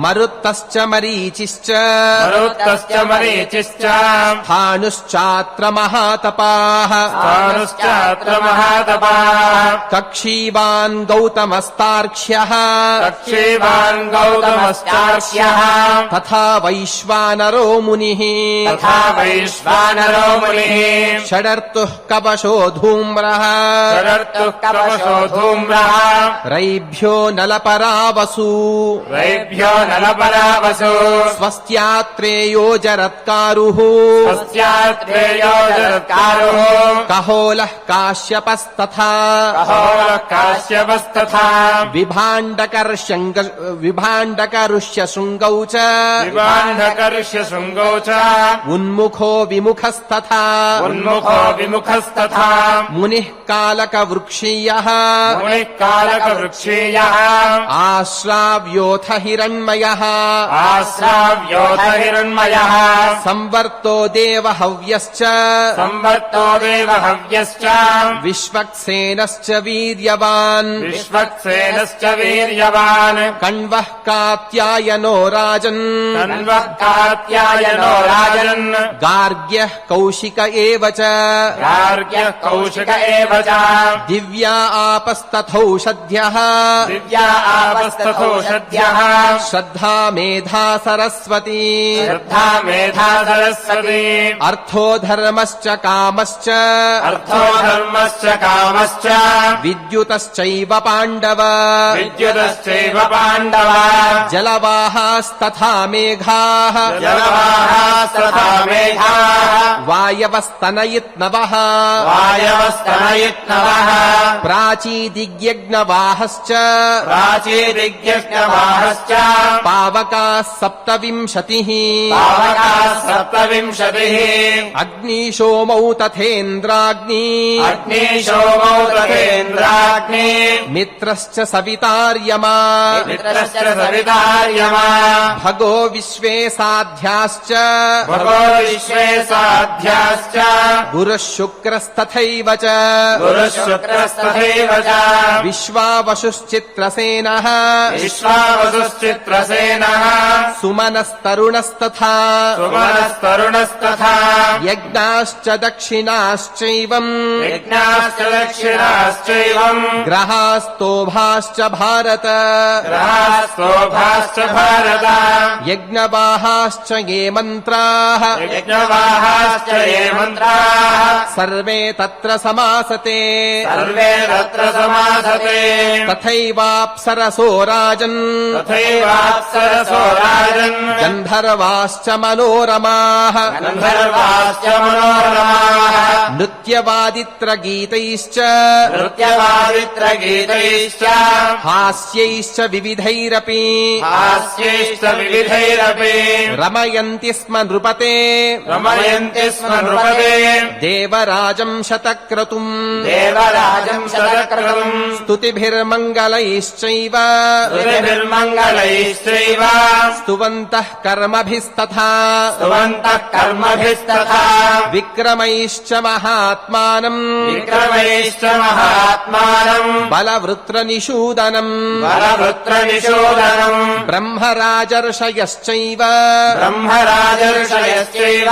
మరుత్తశ్చ మరీచిశ్చ స్థానుశ్చాత్ర మహాతపాః కక్షీవాన్ గౌతమస్తార్క్ష్యః తథా వైశ్వానరో మునిః షడర్తుః కవశో ధూమ్రః రైభ్యో నలపరావసు స్వస్త్యాత్రేయో జరత్కారుః కహోలః కాశ్యపస్తథా విభాండకరుష్య శృంగౌ చ ఉన్ముఖో విముఖస్తథా మునిః కాలకవృక్షీయః ఆశ్రావ్యోథ హిరణ్మయః సంవర్తో దేవహవ్యశ్చ విశ్వక్సేనశ్చ వీర్యవాన్ కణ్వః కాత్యాయనో రాజన్ గార్గ్యః కౌశిక ఏవ చ దివ్యా ఆపస్తథౌషధ్యః శ్రద్ధా మేధా సరస్వతి అర్థో ధర్మశ్చ కామశ్చ విద్యుతశ్చైవ పాండవ జలవాహాస్తథా మేఘాః వాయవస్తనయిత్నవః ప్రాచీదిగ్యజ్ఞవాహశ్చ పావకాः సప్తవింశతిః అగ్నిశోమౌ తథే తథేంద్రాగ్ని అగ్ని సోమో తథేంద్రాగ్ని మిత్రశ్చ సవితార్యమా మిత్రశ్చ సవితార్యమా భగో విశ్వే సాధ్యాశ్చ భగో విశ్వే సాధ్యాశ్చ గురుః శుక్రస్తథైవ చ గురుః శుక్రస్తథైవ చ విశ్వావశుశ్చిత్రసేనః విశ్వావసుశ్చిత్రసేనః సుమనస్తరుణస్తథా సుమనస్తరుణస్తథా యజ్ఞాశ్చ దక్షిణాశ్చైవం యజ్ఞాశ్చ దక్షిణాశ్చైవం గ్రహాస్తోభాశ్చ భారత గ్రహాస్తోభాశ్చ భారత యజ్ఞవాహాశ్చ ఏ మంత్రాః యజ్ఞవాహాశ్చ ఏ మంత్రాః సర్వే తత్ర సమాసతే సర్వే తత్ర సమాసతే తథైవాప్సరసో రాజన్ తథైవాప్సరసో రాజన్ గంధర్వాశ్చ మనోరమాః గంధర్వాశ్చ మనోరమాః నృత్యవాదిత్రగీతైశ్చ నృత్యవాదిత్రగీతైశ్చ హాస్యైశ్చ వివిధైరపి హాస్యైశ్చ వివిధైరపి రమయంతి స్మ నృపతే రమయంతి స్మ నృపతే దేవరాజం శతక్రతుం దేవరాజం శతక్రతుం స్తుతిభిర్మంగళైశ్చైవ స్తుతిభిర్మంగళైశ్చైవ స్తువంతః కర్మభిస్తథా స్తువంతః కర్మభిస్తథా విక్రమైశ్చ మహాత్మానం విక్రమైశ్చ మహాత్మానం బలవృత్రనిషూదనం బలవృత్రనిషూదనం బ్రహ్మరాజర్షయశ్చైవ బ్రహ్మరాజర్షయశ్చైవ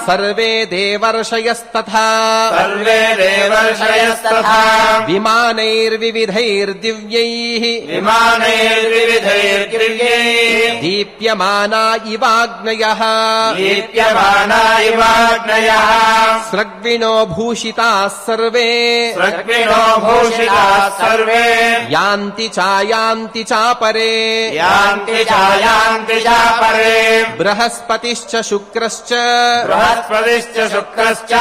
సర్వే దేవర్షయస్తథా సర్వే దేవర్షయస్తథా విమానైర్వివిధైర్దివ్యైః విమానైర్వివిధైర్దివ్యైః దీప్యమానా ఇవాగ్నయః దీప్యమానా ఇవాగ్నయః స్రగ్విణో భూషితాः సర్వే స్రగ్విణో భూషితాः సర్వే యాంతి చాయాంతి చాపరే యాంతి ఛాయాంతి చాపరే బృహస్పతిశ్చ శుక్రశ్చ బృహస్పతిశ్చ శుక్రశ్చ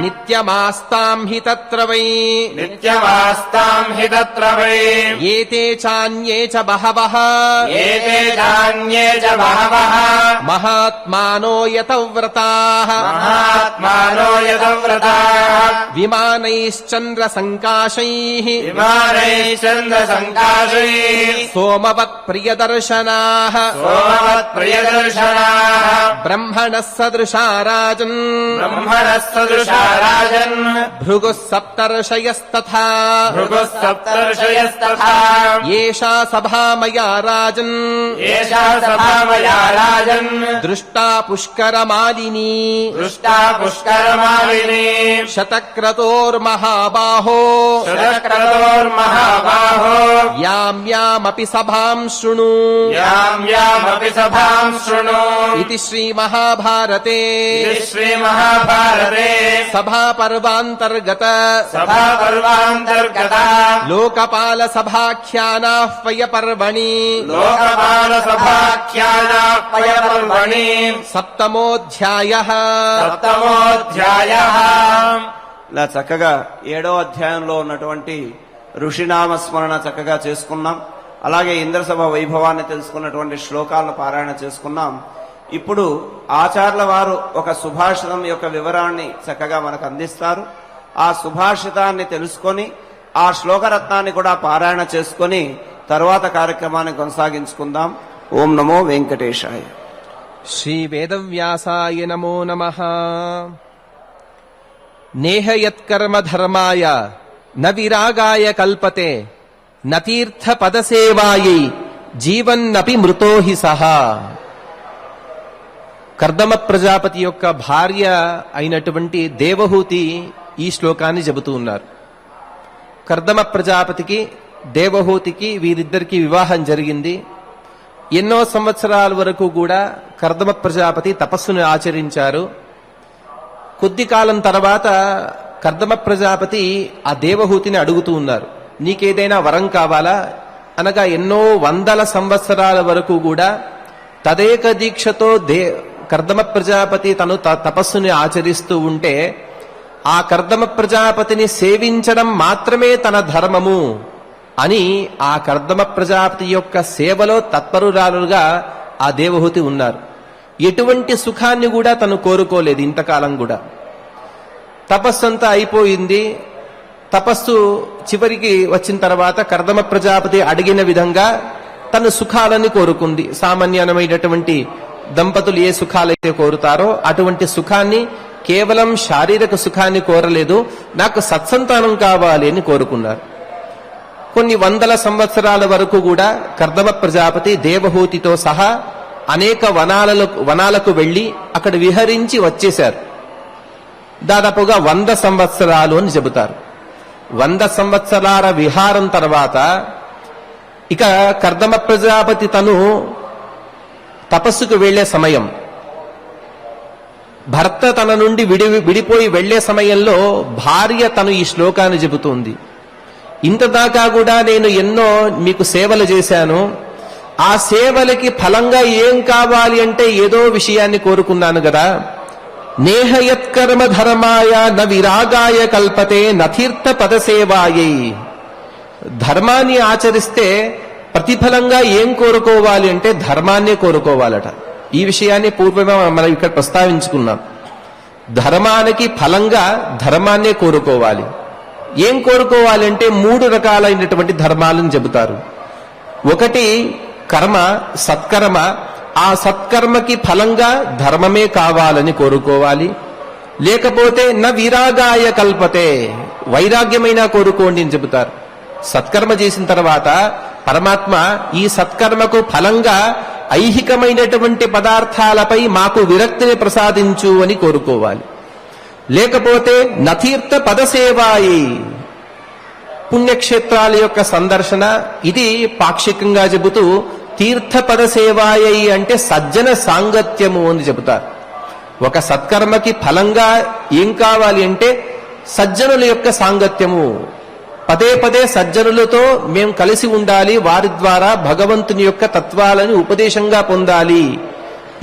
నిత్యమాస్తాం హి తత్ర వై నిత్యమాస్తాం హి తత్ర వై ఏతే చాన్యే చ బహవః ఏతే చాన్యే చ బహవః మహాత్మానో యతవ్రతాః మహాత్మానో యతవ్రతాః విమానైశ్చంద్ర సంకాశైః విమానైశ్చంద్ర సంకాశైః సోమవత్ ప్రియదర్శనాః సోమవత్ ప్రియదర్శనాః బ్రహ్మణः సదృశా రాజన్ బ్రహ్మణः సదృశా రాజన్ భృగుః సప్తర్షయస్తథా భృగుః సప్తర్షయస్తథా ఏషా సభా మయా రాజన్ ఏషా సభా మయా రాజన్ దృష్టా పుష్కరమాలినీ దృష్టా పుష్కరమాలినీ శతక్రతోర్మహాబాహో శతక్రతోర్మహాబాహో యాం యామపి సభాం శృణు యాం యామపి సభాం శృణు ఇది శ్రీమహాభారతే ఇది శ్రీమహాభారతే సభాపర్వాంతర్గత సభాపర్వాంతర్గత లోకపాల సభాఖ్యానాహ్వయ పర్వణి లోకపాల సభాఖ్యానాపయ పర్వణి సప్తమోధ్యాయః సప్తమోధ్యాయః. ఇలా చక్కగా 7వ అధ్యాయంలో ఉన్నటువంటి ఋషినామస్మరణ చక్కగా చేసుకున్నాం. అలాగే ఇంద్రసభ వైభవాన్ని తెలుసుకున్నటువంటి శ్లోకాలను పారాయణ చేసుకున్నాం. ఇప్పుడు ఆచార్యుల వారు ఒక సుభాషితం యొక్క వివరాన్ని చక్కగా మనకు అందిస్తారు. ఆ సుభాషితాన్ని తెలుసుకొని ఆ శ్లోకరత్నాన్ని కూడా పారాయణ చేసుకొని తర్వాత కార్యక్రమాన్ని కొనసాగించుకుందాం. ఓం నమో వెంకటేశాయ. శ్రీ వేదవ్యాసాయ నమో నమః. నేహ యత్కర్మ ధర్మాయ న విరాగాయ కల్పతే న తీర్థ పదసేవాయై జీవన్నపి మృతో హి సహా. కర్దమ ప్రజాపతి యొక్క భార్య అయినటువంటి దేవహూతి ఈ శ్లోకాన్ని చెబుతూ ఉన్నారు. కర్దమ ప్రజాపతికి దేవహూతికి వీరిద్దరికి వివాహం జరిగింది. ఎన్నో సంవత్సరాల వరకు కూడా కర్దమ ప్రజాపతి తపస్సును ఆచరించారు. కొద్ది కాలం తర్వాత కర్దమ ప్రజాపతి ఆ దేవహూతిని అడుగుతూ ఉన్నారు, నీకేదైనా వరం కావాలా అనగా ఎన్నో వందల సంవత్సరాల వరకు కూడా తదేక దీక్షతో కర్దమ ప్రజాపతి తను తపస్సుని ఆచరిస్తూ ఉంటే ఆ కర్దమ ప్రజాపతిని సేవించడం మాత్రమే తన ధర్మము అని ఆ కర్దమ ప్రజాపతి యొక్క సేవలో తత్పరురాలుగా ఆ దేవహూతి ఉన్నారు. ఎటువంటి సుఖాన్ని కూడా తను కోరుకోలేదు ఇంతకాలం కూడా. తపస్సంతా అయిపోయింది. తపస్సు చివరికి వచ్చిన తర్వాత కర్దమ ప్రజాపతి అడిగిన విధంగా తన సుఖాలని కోరుకుంది. సామాన్యమైనటువంటి దంపతులు ఏ సుఖాలైతే కోరుతారో అటువంటి సుఖాన్ని, కేవలం శారీరక సుఖాన్ని కోరలేదు, నాకు సత్సంతానం కావాలి అని కోరుకున్నారు. కొన్ని వందల సంవత్సరాల వరకు కూడా కర్దమ ప్రజాపతి దేవహూతితో సహా అనేక వనాలకు వెళ్లి అక్కడ విహరించి వచ్చేశారు. దాదాపుగా 100 సంవత్సరాలు అని చెబుతారు. 100 సంవత్సరాల విహారం తర్వాత ఇక కర్దమ ప్రజాపతి తను తపస్సుకు వెళ్లే సమయం, భర్త తన నుండి విడిపోయి వెళ్లే సమయంలో భార్య తను ఈ శ్లోకాన్ని చెబుతుంది. ఇంతదాకా కూడా నేను ఎన్నో మీకు సేవలు చేశాను, ఆ సేవలకి ఫలంగా ఏం కావాలి అంటే ఏదో విషయాన్ని కోరుకున్నాను కదా. నేహయత్కర్మ ధర్మాయ న విరాగాయ కల్పతే నతీర్థ పదసేవాయై. ధర్మాన్ని ఆచరిస్తే ప్రతిఫలంగా ఏం కోరుకోవాలి అంటే ధర్మాన్నే కోరుకోవాలట. ఈ విషయాన్ని పూర్వమే మనం ఇక్కడ ప్రస్తావించుకున్నాం. ధర్మానికి ఫలంగా ధర్మాన్నే కోరుకోవాలి. ఏం కోరుకోవాలి అంటే 3 రకాలైనటువంటి ధర్మాలను చెబుతారు. ఒకటి కర్మ, సత్కర్మ. ఆ సత్కర్మకి ఫలంగా ధర్మమే కావాలని కోరుకోవాలి. లేకపోతే న విరాగాయ కల్పతే, వైరాగ్యమైనా కోరుకోండి అని చెబుతారు. సత్కర్మ చేసిన తర్వాత పరమాత్మ ఈ సత్కర్మకు ఫలంగా ఐహికమైనటువంటి పదార్థాలపై మాకు విరక్తిని ప్రసాదించు అని కోరుకోవాలి. లేకపోతే నతీర్థ పదసేవాయి, పుణ్యక్షేత్రాల యొక్క సందర్శన. ఇది పాక్షికంగా చెబుతూ తీర్థ పదసేవాయి అంటే సజ్జన సాంగత్యము అని చెబుతారు. ఒక సత్కర్మకి ఫలంగా ఏం కావాలి అంటే సజ్జనుల యొక్క సాంగత్యము. పదే పదే సజ్జనులతో మేము కలిసి ఉండాలి, వారి ద్వారా భగవంతుని యొక్క తత్వాలను ఉపదేశంగా పొందాలి.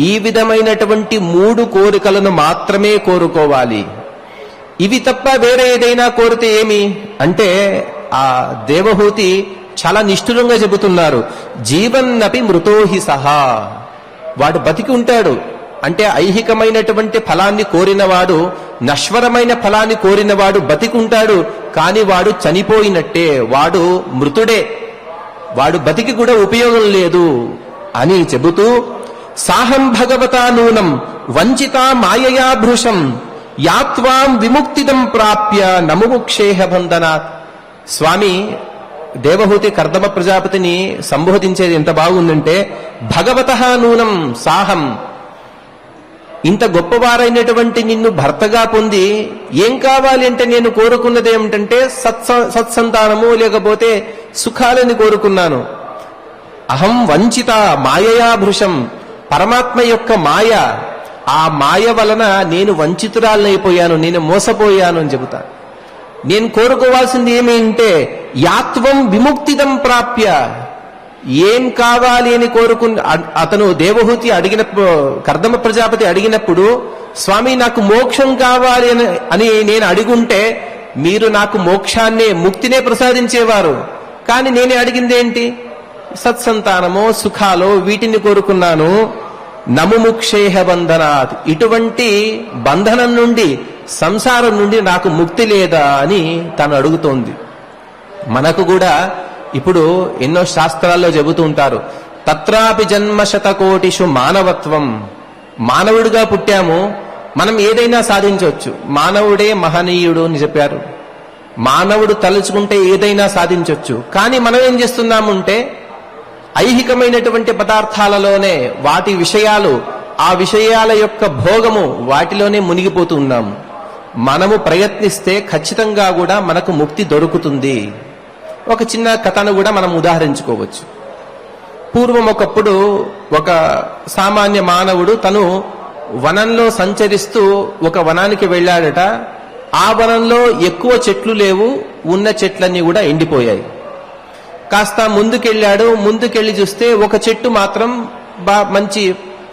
ఈ విధమైనటువంటి 3 కోరికలను మాత్రమే కోరుకోవాలి. ఇవి తప్ప వేరే ఏదైనా కోరితే ఏమి అంటే ఆ దేవహూతి చాలా నిష్ఠురంగా చెబుతున్నారు. జీవన్నపి మృతోహి సహా, వాడు బతికి ఉంటాడు అంటే ఐహికమైనటువంటి ఫలాన్ని కోరినవాడు, నశ్వరమైన ఫలాన్ని కోరినవాడు బతికుంటాడు, కానీ వాడు చనిపోయినట్టే, వాడు మృతుడే, వాడు బతికి కూడా ఉపయోగం లేదు అని చెబుతూ సాహం భగవతా నూనం వంచితా మాయయా భృశం యాత్వాం విముక్తిదం ప్రాప్య నముముక్షేహ బంధనాత్. స్వామి దేవహూతి కర్దమ ప్రజాపతిని సంబోధించేది ఎంత బాగుందంటే భగవతః నూనం సాహం, ఇంత గొప్పవారైనటువంటి నిన్ను భర్తగా పొంది ఏం కావాలి అంటే నేను కోరుకున్నది ఏమిటంటే సత్సంతానము లేకపోతే సుఖాలని కోరుకున్నాను. అహం వంచిత మాయయా భృశం, పరమాత్మ యొక్క మాయ, ఆ మాయ వలన నేను వంచితురాలనైపోయాను, నేను మోసపోయాను అని చెబుతా. నేను కోరుకోవాల్సింది ఏమేంటే యాత్వం విముక్తిదం ప్రాప్య, ఏం కావాలి అని అతను దేవహూతి కర్దమ ప్రజాపతి అడిగినప్పుడు స్వామి నాకు మోక్షం కావాలి అని నేను అడిగుంటే మీరు నాకు మోక్షాన్నే ముక్తినే ప్రసాదించేవారు. కానీ నేనే అడిగిందేంటి? సత్సంతానమో సుఖాలో వీటిని కోరుకున్నాను. నముముక్షేహ బంధనాత్, ఇటువంటి బంధనం నుండి సంసారం నుండి నాకు ముక్తి లేదా అని తను అడుగుతోంది. మనకు కూడా ఇప్పుడు ఎన్నో శాస్త్రాల్లో చెబుతూ ఉంటారు తత్రాపి జన్మ శతకోటిషు మానవత్వం. మానవుడిగా పుట్టాము, మనం ఏదైనా సాధించవచ్చు. మానవుడే మహనీయుడు అని చెప్పారు. మానవుడు తలుచుకుంటే ఏదైనా సాధించవచ్చు. కానీ మనం ఏం చేస్తున్నామంటే ఐహికమైనటువంటి పదార్థాలలోనే వాటి విషయాలు, ఆ విషయాల యొక్క భోగము వాటిలోనే మునిగిపోతూ ఉన్నాము. మనము ప్రయత్నిస్తే ఖచ్చితంగా కూడా మనకు ముక్తి దొరుకుతుంది. ఒక చిన్న కథను కూడా మనం ఉదాహరించుకోవచ్చు. పూర్వం ఒకప్పుడు ఒక సామాన్య మానవుడు తను వనంలో సంచరిస్తూ ఒక వనానికి వెళ్ళాడట. ఆ వనంలో ఎక్కువ చెట్లు లేవు, ఉన్న చెట్లన్నీ కూడా ఎండిపోయాయి. కాస్త ముందుకెళ్ళాడు. ముందుకెళ్ళి చూస్తే ఒక చెట్టు మాత్రం మంచి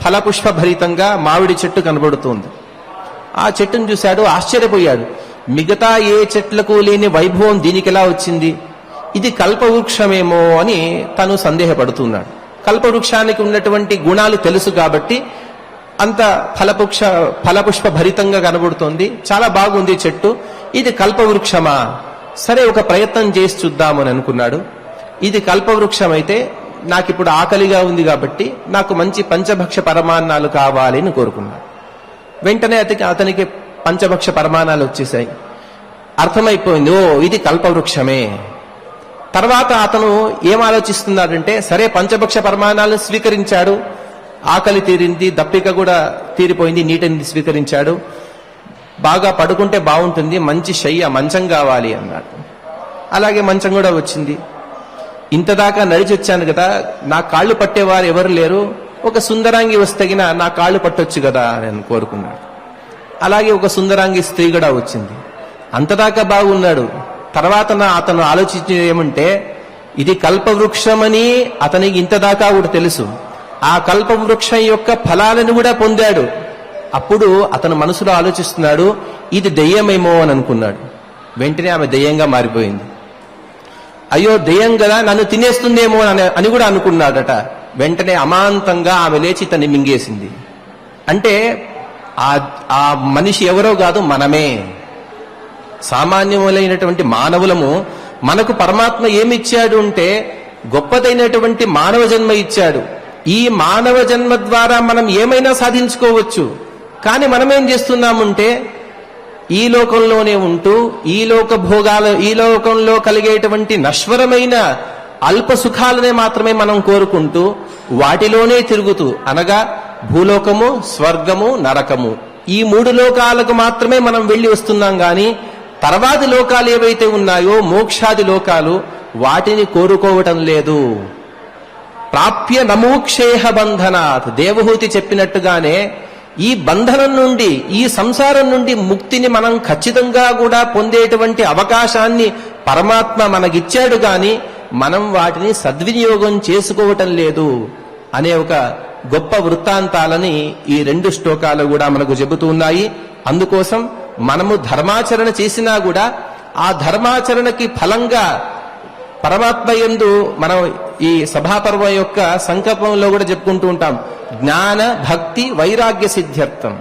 ఫలపుష్ప భరితంగా మామిడి చెట్టు కనబడుతుంది. ఆ చెట్టును చూశాడు, ఆశ్చర్యపోయాడు. మిగతా ఏ చెట్లకు లేని వైభవం దీనికి ఎలా వచ్చింది? ఇది కల్పవృక్షమేమో అని తను సందేహపడుతున్నాడు. కల్పవృక్షానికి ఉన్నటువంటి గుణాలు తెలుసు కాబట్టి అంత ఫలపుష్ప భరితంగా కనబడుతోంది, చాలా బాగుంది చెట్టు, ఇది కల్పవృక్షమా, సరే ఒక ప్రయత్నం చేసి చూద్దామని అనుకున్నాడు. ఇది కల్పవృక్షం అయితే నాకిప్పుడు ఆకలిగా ఉంది కాబట్టి నాకు మంచి పంచభక్ష పరమాన్నాలు కావాలి అని కోరుకున్నాడు. వెంటనే అతనికి పంచభక్ష పరమాణాలు వచ్చేసాయి. అర్థమైపోయింది, ఓ ఇది కల్పవృక్షమే. తర్వాత అతను ఏం ఆలోచిస్తున్నాడంటే, సరే పంచభక్ష పరమాణాలను స్వీకరించాడు, ఆకలి తీరింది, దప్పిక కూడా తీరిపోయింది, నీటిని స్వీకరించాడు, బాగా పడుకుంటే బాగుంటుంది, మంచి శయ్య మంచం కావాలి అన్నాడు. అలాగే మంచం కూడా వచ్చింది. ఇంతదాకా నడిచి వచ్చాను కదా, నా కాళ్ళు పట్టేవారు ఎవరు లేరు, ఒక సుందరాంగి వస్తగిన నా కాళ్ళు పట్టొచ్చు కదా అని కోరుకున్నాడు. అలాగే ఒక సుందరాంగి స్త్రీ కూడా వచ్చింది. అంతదాకా బాగున్నాడు. తర్వాత అతను ఆలోచించేది ఏమంటే, ఇది కల్పవృక్షమని అతనికి ఇంతదాకా కూడా తెలుసు, ఆ కల్పవృక్షం యొక్క ఫలాలను కూడా పొందాడు. అప్పుడు అతను మనసులో ఆలోచిస్తున్నాడు, ఇది దెయ్యమేమో అని అనుకున్నాడు. వెంటనే ఆమె దెయ్యంగా మారిపోయింది. అయ్యో దెయ్యం కదా, నన్ను తినేస్తుందేమో అని కూడా అనుకున్నాడట. వెంటనే అమాంతంగా ఆమె లేచి తన్ని మింగేసింది. అంటే ఆ మనిషి ఎవరో కాదు, మనమే. సామాన్యములైనటువంటి మానవులము. మనకు పరమాత్మ ఏమిచ్చాడు అంటే గొప్పదైనటువంటి మానవ జన్మ ఇచ్చాడు. ఈ మానవ జన్మ ద్వారా మనం ఏమైనా సాధించుకోవచ్చు. కానీ మనమేం చేస్తున్నామంటే ఈ లోకంలోనే ఉంటూ ఈ లోకంలో కలిగేటువంటి నశ్వరమైన అల్ప సుఖాలనే మాత్రమే మనం కోరుకుంటూ వాటిలోనే తిరుగుతూ, అనగా భూలోకము, స్వర్గము, నరకము, ఈ 3 లోకాలకు మాత్రమే మనం వెళ్లి వస్తున్నాం గాని తర్వాతి లోకాలు ఏవైతే ఉన్నాయో మోక్షాది లోకాలు, వాటిని కోరుకోవటం లేదు. ప్రాప్య నమోక్షేహ బంధనాత్, దేవహూతి చెప్పినట్టుగానే ఈ బంధనం నుండి, ఈ సంసారం నుండి ముక్తిని మనం ఖచ్చితంగా కూడా పొందేటువంటి అవకాశాన్ని పరమాత్మ మనకిచ్చాడు గాని మనం వాటిని సద్వినియోగం చేసుకోవటం లేదు అనే ఒక గొప్ప వృత్తాంతాలని ఈ 2 శ్లోకాలు కూడా మనకు చెబుతూ ఉన్నాయి. అందుకోసం మనము ధర్మాచరణ చేసినా కూడా ఆ ధర్మాచరణకి ఫలంగా పరమాత్మ యందు మనం ఈ సభాపర్వం యొక్క సంకల్పంలో కూడా చెప్పుకుంటూ ఉంటాం, జ్ఞాన భక్తి వైరాగ్య సిద్ధ్యర్థం.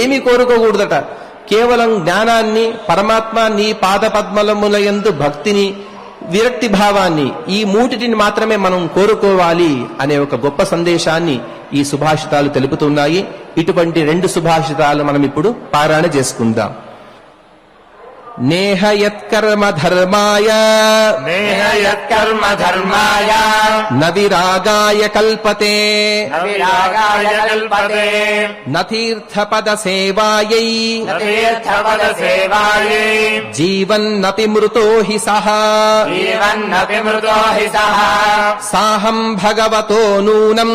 ఏమీ కోరుకోకూడదట, కేవలం జ్ఞానాన్ని, పరమాత్మ నీ పాద పద్మలముల యందు భక్తిని, విరక్తి భావాన్ని, ఈ 3టిని మాత్రమే మనం కోరుకోవాలి అనే ఒక గొప్ప సందేశాన్ని ఈ సుభాషితాలు తెలుపుతున్నాయి. ఇటువంటి 2 సుభాషితాలు మనం ఇప్పుడు పారాయణ చేసుకుందాం. నేహ యత్కర్మ ధర్మాయ న విరాగాయ కల్పతే న తీర్థపద సేవాయై జీవన్నపి మృతో హి సహ సాహం భగవతో నూనం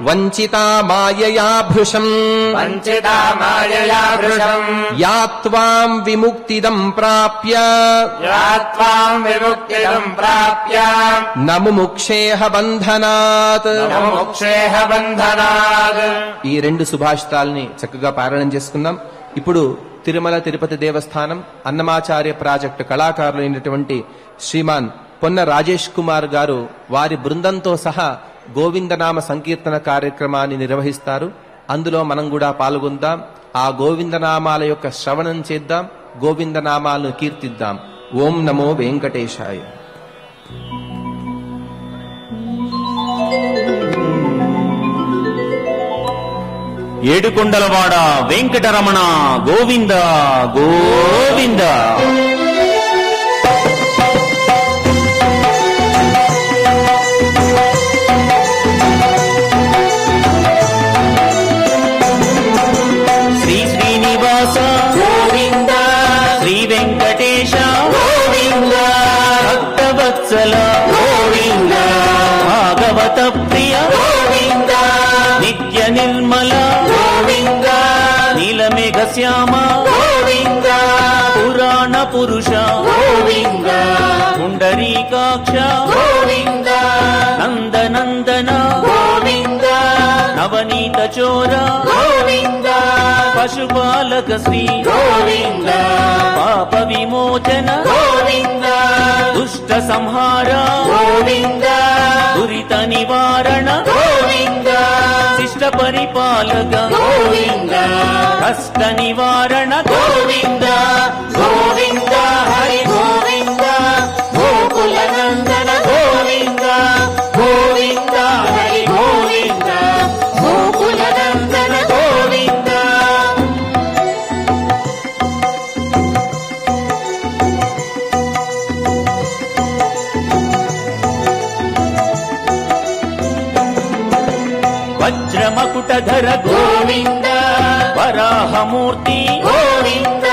వంచితా మాయయా భృశం యాత్వాం విముక్తిదం ప్రాప్య నముముక్షేహ బంధనాత్. ఈ 2 సుభాషితాల్ని చక్కగా పారాయణం చేసుకుందాం. ఇప్పుడు తిరుమల తిరుపతి దేవస్థానం అన్నమాచార్య ప్రాజెక్టు కళాకారులైనటువంటి శ్రీమాన్ పొన్న రాజేష్ కుమార్ గారు వారి బృందంతో సహా గోవిందనామ సంకీర్తన కార్యక్రమాన్ని నిర్వహిస్తారు. అందులో మనం కూడా పాల్గొందాం. ఆ గోవిందనామాల యొక్క శ్రవణం చేద్దాం, గోవిందనామాలను కీర్తిద్దాం. ఓం నమో వెంకటేశాయ. ఏడుకొండలవాడ వెంకటరమణ గోవింద గోవింద. గోవింద భాగవత ప్రియ గోవింద నిత్య నిర్మల గోవింద నీలమేఘ శ్యామ గోవింద పురాణ పురుష గోవింద పుండరీకాక్ష గోవింద నందనందన గోవింద నవనీత చోర గోవింద పశుపాలక శ్రీ గోవింద పాప విమోచన గోవింద దుష్ట సంహార గోవింద దురిత నివారణ గోవింద పాలక గోవింద కష్ట నివారణ గోవింద గోవింద హరి గోవింద గోకుల నందన గోవింద గోవింద హరి గోవింద గోకుల నందన గోవింద వజ్రమకుటధర గోవింద వరాహమూర్తి గోవింద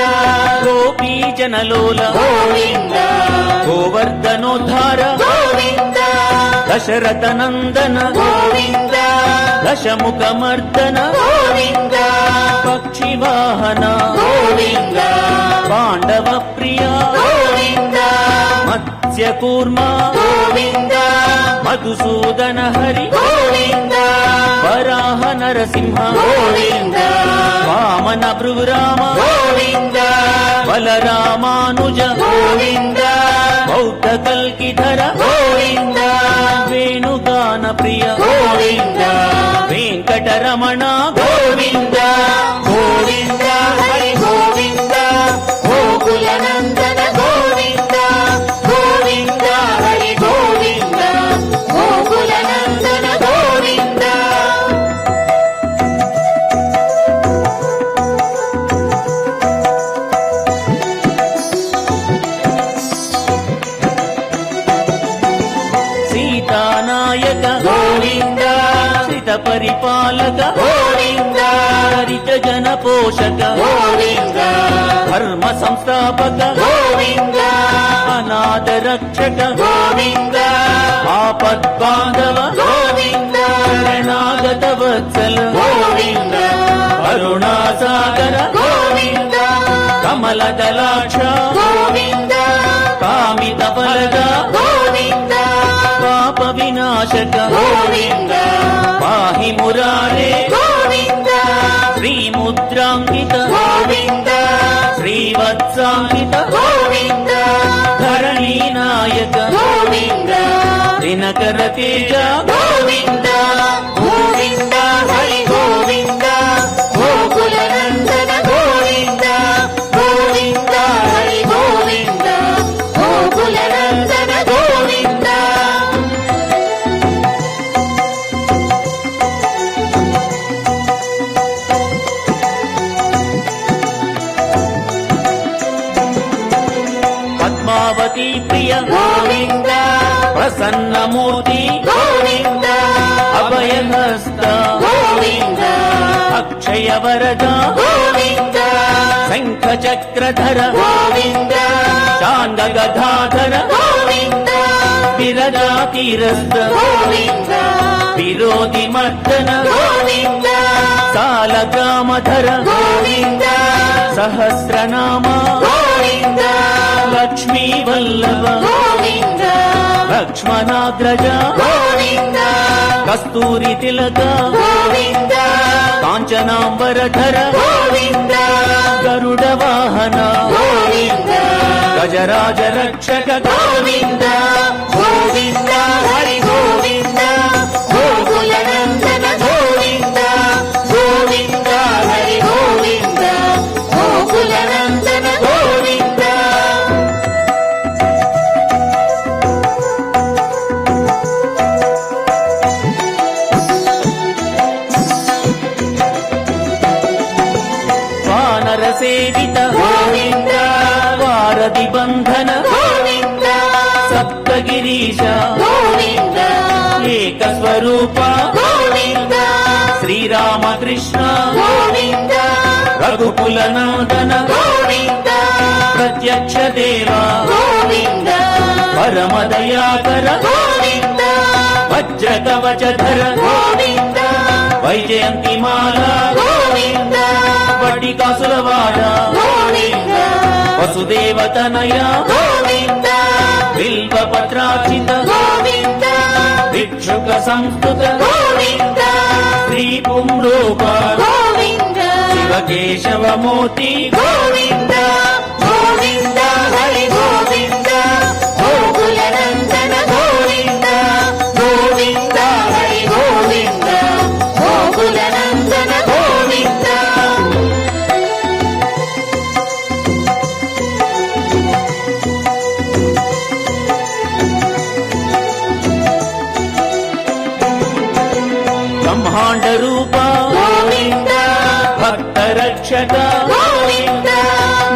గోపీజనలోల గోవింద గోవర్ధనోద్ధార గోవింద దశరథ నందన గోవింద దశముఖమర్దన గోవింద పక్షివాహన గోవింద పాండవ ప్రియ గోవింద మత్స్యకూర్మ గోవింద మధుసూదన హరి గోవింద వరాహ నరసింహ గోవింద వామన భృగురామ గోవింద బలరామానుజ గోవింద బౌద్ధ కల్కిధర గోవింద వేణుగాన ప్రియ గోవింద వెంకటరమణ గోవింద గోవింద హరి గోవింద గోకుల నందన గోవింద గోవింద హరి గోవింద గోకుల నందన గోవింద సీతానాయక గోవింద శ్రిత పరిపాలక గోవింద హరిత జన పోషక గోవింద ధర్మ సంస్థాపక గోవింద అనాథ రక్షక గోవింద ఆపద్బాంధవ గోవింద శరణాగత వత్సల గోవింద కరుణాసాగర గోవింద కమలదలాక్ష గోవింద కామిత ఫలద గోవింద పాప వినాశక గోవింద పాహి మురారే గోవింద శ్రీముద్రాంకిత గోవింద శ్రీవత్సాంకిత గోవింద ధరణీ నాయక గోవింద దినకర తేజ గోవింద గోవింద హరి గోవింద గోకుల నందన గోవింద గోవింద హరి గోవింద గోకుల నందన గోవింద పద్మావతి ప్రియ గోవింద ప్రసన్నమూర్తి గోవింద అభయహస్త గోవింద అక్షయ వరద గోవింద శంఖ చక్రధర గోవింద చాంద గదాధర గోవింద విరజాతిరస్త గోవింద విరోధి మర్దన గోవింద సాలగామధర గోవింద సహస్రనామ గోవింద లక్ష్మీ వల్లభ గోవింద లక్ష్మణాగ్రజ గోవింద కస్తూరి తిలక గోవింద కాంచనాంబరధర గోవింద గరుడ వాహన గోవింద గజరాజ రక్షక గోవింద గోవింద హరి గోవింద గోకుల నందన గోవింద గోవింద హరి గోవింద గోకుల నందన గోవింద వానర సేవిత గోవింద వారధి బంధన గోవింద సప్తగిరీశ గోవింద ఏక స్వరూప గోవింద శ్రీరామకృష్ణ గోవింద రఘుకుల నందన గోవింద ప్రత్యక్ష దేవ గోవింద పరమ దయాకర గోవింద వజ్ర కవచధర గోవింద వైజయంతి మాల గోవింద వడ్డికాసులవాడ గోవింద వసుదేవతనయ గోవింద బిల్వ పత్రార్చిత గోవింద భిక్షుక సంస్కృత గోవింద శ్రీ పుండోప గోవింద శివకేశవమూర్తి గోవింద గోవింద హరి గోవింద గోకుల నందన గోవింద గోవింద హరి గోవింద గోకుల నందన బ్రహ్మాండ రూప గోవింద భక్త రక్షక గోవింద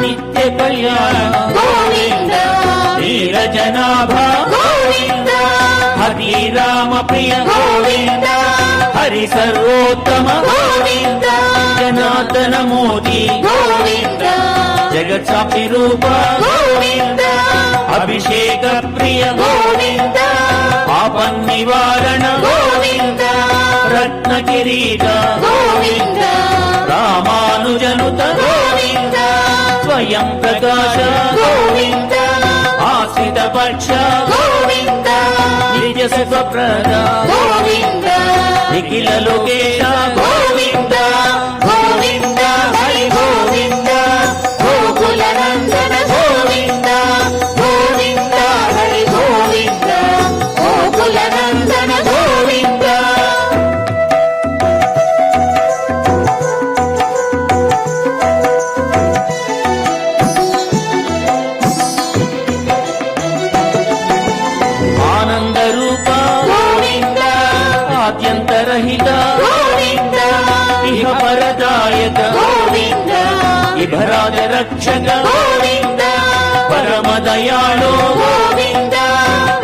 నిత్య కళ్యాణ గోవింద నీరజనాభ గోవింద హరి రామ ప్రియ గోవింద హరి సర్వోత్తమ గోవింద జనార్దన మోదీ గోవింద జగత్సాక్షి రూప గోవింద అభిషేక ప్రియ గోవింద పాపన్ నివారణ గోవింద రత్న కిరీట గోవింద రామానుజనుత గోవింద స్వయం ప్రకాశ గోవింద ఆశ్రిత పక్ష గోవింద నిజ సుఖప్రద గోవింద నిఖిల లోకేశ గోవింద గోవింద హరి గోవింద గోకుల నందన గోవింద గోవింద హరి గోవింద గోకుల నందన గోవింద ఆనంద రూప గోవింద ఆద్యంతరహిత గోవింద ఇహ పరదాయక గోవింద ఇభరాజ రక్షక గోవింద పరమ దయాళో గోవింద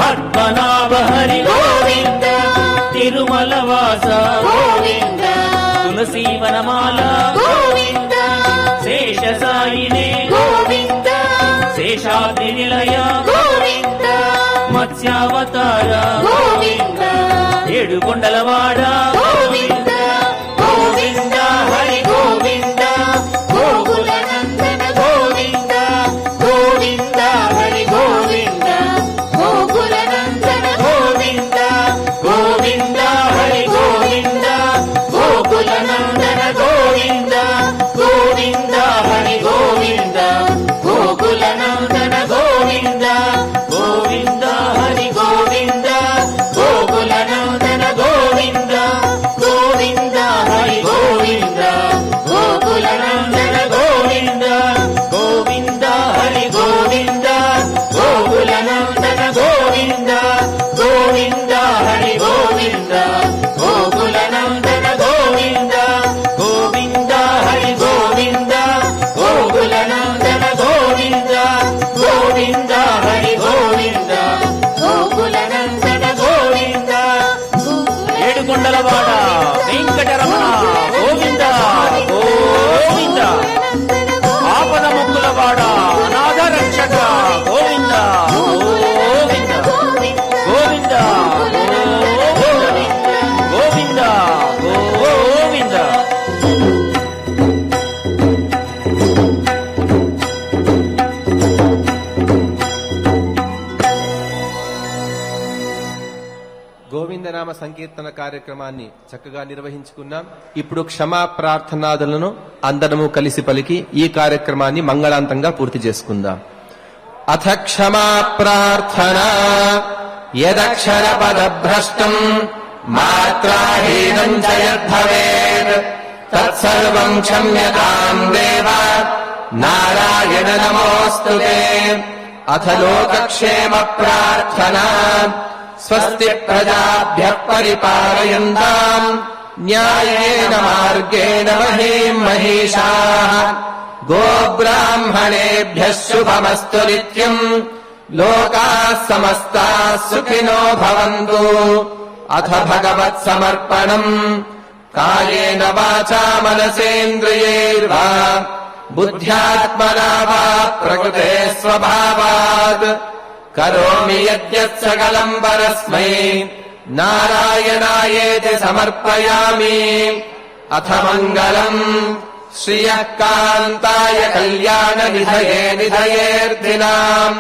పద్మనాభ హరి గోవింద తిరుమల వాస గోవింద తులసీ వనమాల గోవింద శేష సాయినే గోవింద శేషాద్రి నిలయ గోవింద మత్స్యావతార గోవింద ఏడుకొండలవాడ గోవింద గోవింద హరి గోవింద గోకుల నందన గోవింద గోవింద హరి గోవింద గోకుల నందన గోవింద గోవింద హరి గోవింద గోకుల నందన గోవింద గోవింద హరి గోవింద గోకుల నందన గోవింద గోవింద హరి గోవింద గోకుల నందన గోవింద గోవింద హరి గోవింద గోకుల నందన గోవింద గోవింద హరి గోవింద గోకుల నందన గోవింద గోవింద హరి గోవింద గోకుల నందన గోవింద గోవింద హరి గోవింద గోకుల నందన గోవింద గోవింద హరి గోవింద గోకుల నందన గోవింద ఏడుకొండలవాడ వెంకటరమణ గోవింద గోవింద ఆపద ముక్కులవాడ అనాథ రక్షక గోవింద గోవింద గోవింద గోవింద గోవింద గోవిందనామ సంకీర్తన కార్యక్రమాన్ని చక్కగా నిర్వహించుకున్నాం. ఇప్పుడు క్షమా ప్రార్థనాదులను అందరము కలిసి పలికి ఈ కార్యక్రమాన్ని మంగళాంతంగా పూర్తి చేసుకుందాం. అథ క్షమా ప్రార్థనా యదక్షర పదభ్రష్టం మాత్రాహీనం చ యద్భవేత్ తత్సర్వం క్షమ్యతాం దేవ నారాయణ నమోస్తుతే. అథ లోకక్షేమ ప్రార్థనా స్వస్తి ప్రజాభ్యః పరిపాలయంతాం న్యాయేన మార్గేణ మహీం మహిషాః గోబ్రాహ్మణేభ్యः శుభమస్తు నిత్యం లోకాः సమస్తాः సుఖినో భవంతు. అథ భగవత్ సమర్పణం కాయేన వాచా మనసేంద్రియైర్వా బుద్ధ్యాత్మనా వా ప్రకృతే స్వభావాత్ కరోమి యద్యత్ సకలం పరస్మై నారాయణాయేతి సమర్పయామి. అథ మంగళం శ్రియః కాంతాయ కళ్యాణ నిధయే నిధయేర్థినాం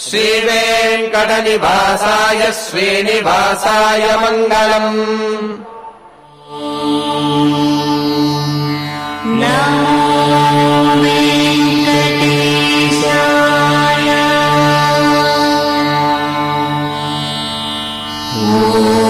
శ్రీవేంకట నివాసాయ శ్రీనివాసాయ మంగళం. ఓం